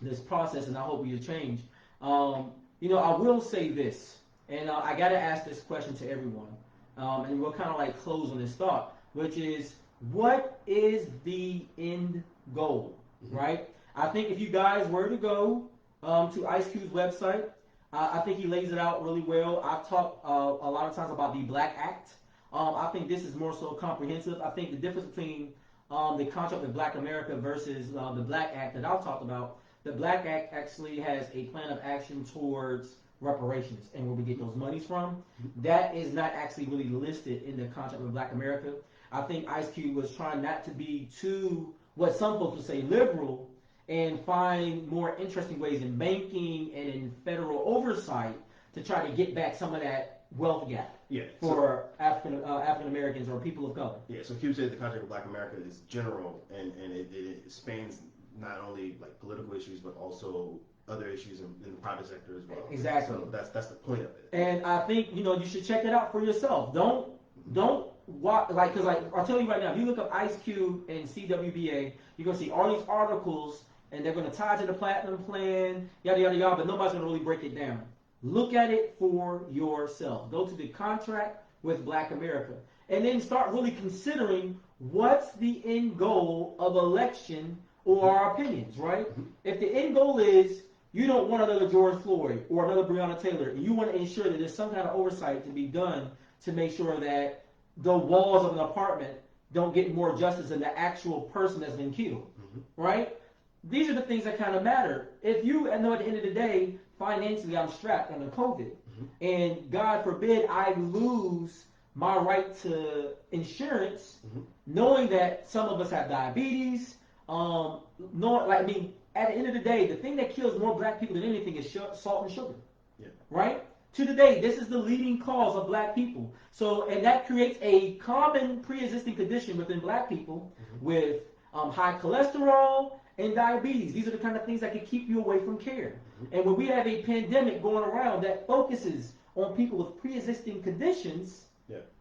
Speaker 2: this process, and I hope we change. I will say this, and I got to ask this question to everyone. And we'll kind of like close on this thought, which is, what is the end goal, mm-hmm. right? I think if you guys were to go to Ice Cube's website, I think he lays it out really well. I've talked a lot of times about the Black Act. I think this is more so comprehensive. I think the difference between the concept of Black America versus the Black Act that I've talked about, the Black Act actually has a plan of action towards reparations and where we get those monies from. That is not actually really listed in the concept of Black America. I think Ice Cube was trying not to be too, what some folks would say, liberal, and find more interesting ways in banking and in federal oversight to try to get back some of that wealth gap for African Americans or people of color.
Speaker 3: Yeah, so Cube said the concept of Black America is general and it spans not only like political issues but also other issues in the private sector as well.
Speaker 2: Exactly.
Speaker 3: So that's the point of it.
Speaker 2: And I think you should check it out for yourself. Don't watch because I'll tell you right now, if you look up Ice Cube and CWBA, you're gonna see all these articles and they're gonna tie to the platinum plan, yada yada yada, but nobody's gonna really break it down. Look at it for yourself. Go to the contract with Black America, and then start really considering what's the end goal of election or our opinions, right? Mm-hmm. If the end goal is you don't want another George Floyd or another Breonna Taylor, and you want to ensure that there's some kind of oversight to be done to make sure that the walls of an apartment don't get more justice than the actual person that's been killed, mm-hmm. right? These are the things that kind of matter. If you know at the end of the day, financially I'm strapped under COVID, mm-hmm. and God forbid I lose my right to insurance, knowing that some of us have diabetes, knowing, like, I mean, at the end of the day, the thing that kills more black people than anything is salt and sugar, right? To today, this is the leading cause of black people. So, and that creates a common pre-existing condition within black people with high cholesterol and diabetes. These are the kind of things that can keep you away from care. And when we have a pandemic going around that focuses on people with pre-existing conditions,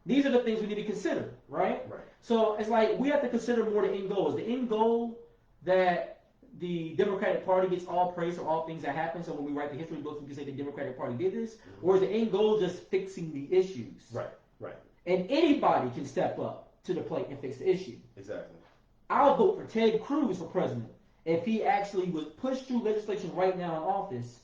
Speaker 2: these are the things we need to consider, right? So it's like we have to consider more the end goal. Is the end goal that the Democratic Party gets all praise for all things that happen? So when we write the history books, we can say the Democratic Party did this? Or is the end goal just fixing the issues?
Speaker 3: Right.
Speaker 2: And anybody can step up to the plate and fix the issue.
Speaker 3: Exactly.
Speaker 2: I'll vote for Ted Cruz for president if he actually would push through legislation right now in office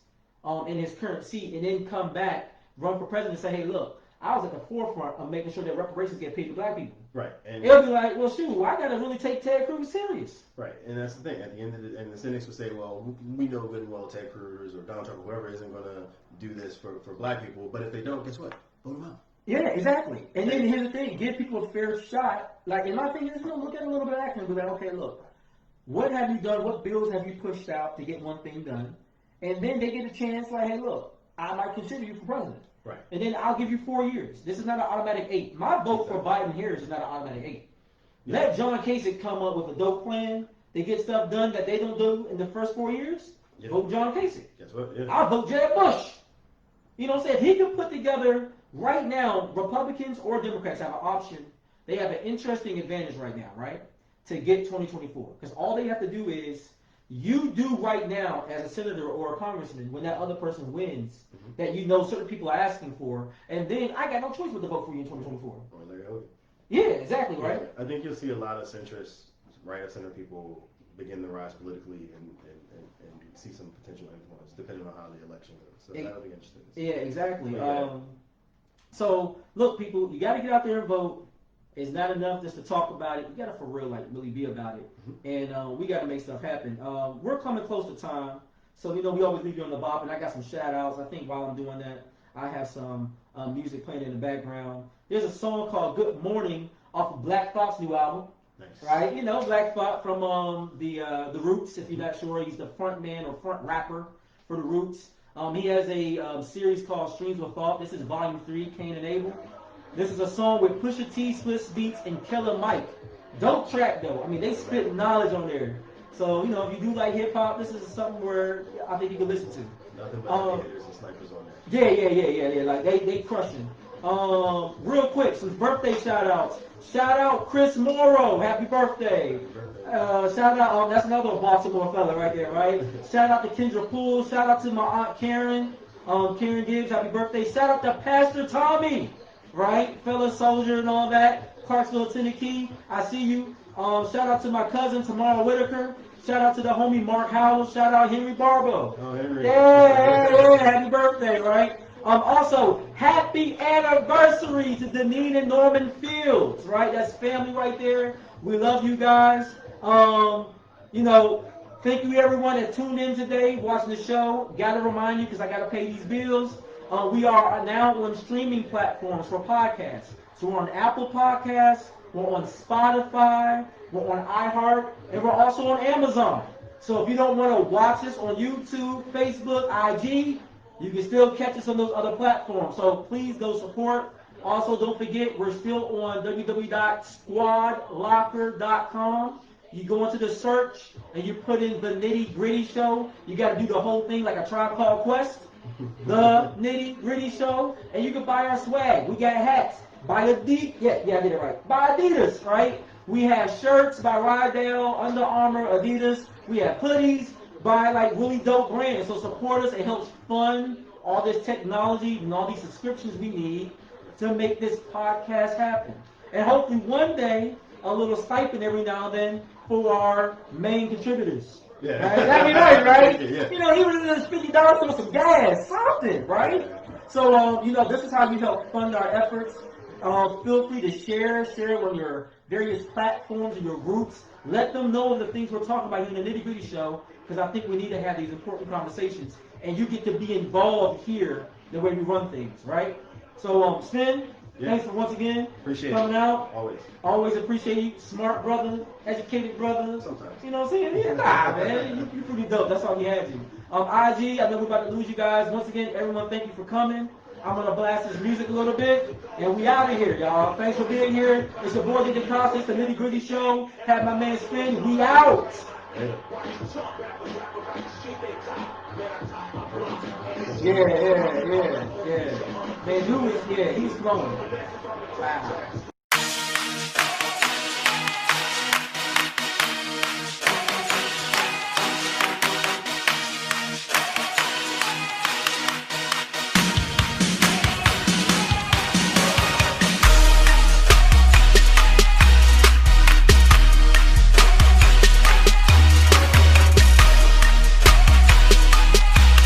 Speaker 2: in his current seat and then come back, run for president and say, hey, look, I was at the forefront of making sure that reparations get paid to black people.
Speaker 3: Right. And
Speaker 2: it'll be like, well, shoot, I got to really take Ted Cruz serious.
Speaker 3: Right. And that's the thing. At the end of the and the cynics would say, well, we know good and well Ted Cruz or Donald Trump or whoever isn't going to do this for black people. But if they don't, guess what? Vote them out.
Speaker 2: Yeah, exactly. And then here's the thing, give people a fair shot. Like, in my opinion, look at a little bit of action and be like, okay, look, what have you done? What bills have you pushed out to get one thing done? And then they get a chance, like, hey, look, I might consider you for president.
Speaker 3: Right.
Speaker 2: And then I'll give you 4 years. This is not an automatic 8. My vote for Biden-Harris is not an automatic 8. Let John Kasich come up with a dope plan to get stuff done that they don't do in the first 4 years. Vote John Kasich.
Speaker 3: Guess what?
Speaker 2: I'll vote Jeb Bush. You know what I'm saying? If he can put together, right now, Republicans or Democrats have an option. They have an interesting advantage right now, right? To get 2024. Because all they have to do is, you do right now as a senator or a congressman when that other person wins that you know certain people are asking for, and then I got no choice but to vote for you in 2024. Yeah, exactly, right?
Speaker 3: I think you'll see a lot of centrist, right of center people begin to rise politically and see some potential influence depending on how the election goes. So that'll be interesting.
Speaker 2: Yeah, exactly. So look, people, you got to get out there and vote. It's not enough just to talk about it. You got to for real, like, really be about it. And we got to make stuff happen. We're coming close to time. So, you know, we always leave you on the bop, and I got some shout outs. I think while I'm doing that, I have some music playing in the background. There's a song called Good Morning off of Black Thought's new album.
Speaker 3: Nice.
Speaker 2: Right? You know, Black Thought from the Roots, if you're not sure. He's the front man or front rapper for the Roots. He has a series called Streams of Thought. This is Volume 3, Cain and Abel. This is a song with Pusha T, Swizz Beats, and Killer Mike. Dope track though. I mean, they spit knowledge on there. So, you know, if you do like hip hop, this is something where I think you can listen to.
Speaker 3: Nothing but haters and snipers on there.
Speaker 2: Yeah. Like they crushing. Real quick, some birthday shout outs. Shout out Chris Morrow, happy birthday. Shout out, that's another Baltimore fella right there, right? Shout out to Kendra Poole. Shout out to my Aunt Karen. Karen Gibbs, happy birthday. Shout out to Pastor Tommy. Right, fellow soldier and all that, Clarksville, Tennessee. I see you. Shout out to my cousin Tamara Whitaker. Shout out to the homie Mark Howell. Shout out Henry Barbo.
Speaker 3: Oh, Henry.
Speaker 2: Yeah, happy birthday, right? Also, happy anniversary to Deneen and Norman Fields, right? That's family right there. We love you guys. You know, thank you everyone that tuned in today, watching the show. Gotta remind you, because I gotta pay these bills. We are now on streaming platforms for podcasts. So we're on Apple Podcasts, we're on Spotify, we're on iHeart, and we're also on Amazon. So if you don't want to watch us on YouTube, Facebook, IG, you can still catch us on those other platforms. So please go support. Also, don't forget, we're still on www.squadlocker.com. You go into the search and you put in the Nitty Gritty Show. You got to do the whole thing like a Tribe Called Quest. The Nitty Gritty Show, and you can buy our swag. We got hats by Adidas. Yeah, I did it right. By Adidas, right? We have shirts by Rydell, Under Armour, Adidas. We have hoodies by like really dope brands. So support us. It helps fund all this technology and all these subscriptions we need to make this podcast happen. And hopefully one day a little stipend every now and then for our main contributors.
Speaker 3: Yeah.
Speaker 2: Right? That'd be nice, right?
Speaker 3: Yeah.
Speaker 2: You know, even if it's $50 for some gas, something, right? So, you know, this is how you help fund our efforts. Feel free to share it on your various platforms and your groups. Let them know the things we're talking about here in the Nitty Gritty Show, because I think we need to have these important conversations. And you get to be involved here the way we run things, right? So, Sven,
Speaker 3: Yeah.
Speaker 2: Thanks for once again
Speaker 3: Appreciate
Speaker 2: coming
Speaker 3: it.
Speaker 2: out.
Speaker 3: Always.
Speaker 2: Always appreciate you. Smart brother, educated brother.
Speaker 3: Sometimes.
Speaker 2: You know what I'm saying? Yeah, nah, man. You pretty dope. That's all we had you. IG, I know we're about to lose you guys. Once again, everyone, thank you for coming. I'm gonna blast this music a little bit, and we out of here, y'all. Thanks for being here. It's your boy DJ Constance, the Nitty Gritty Show. Have my man Sven. We out. Yeah. Man, he's flowing. Wow.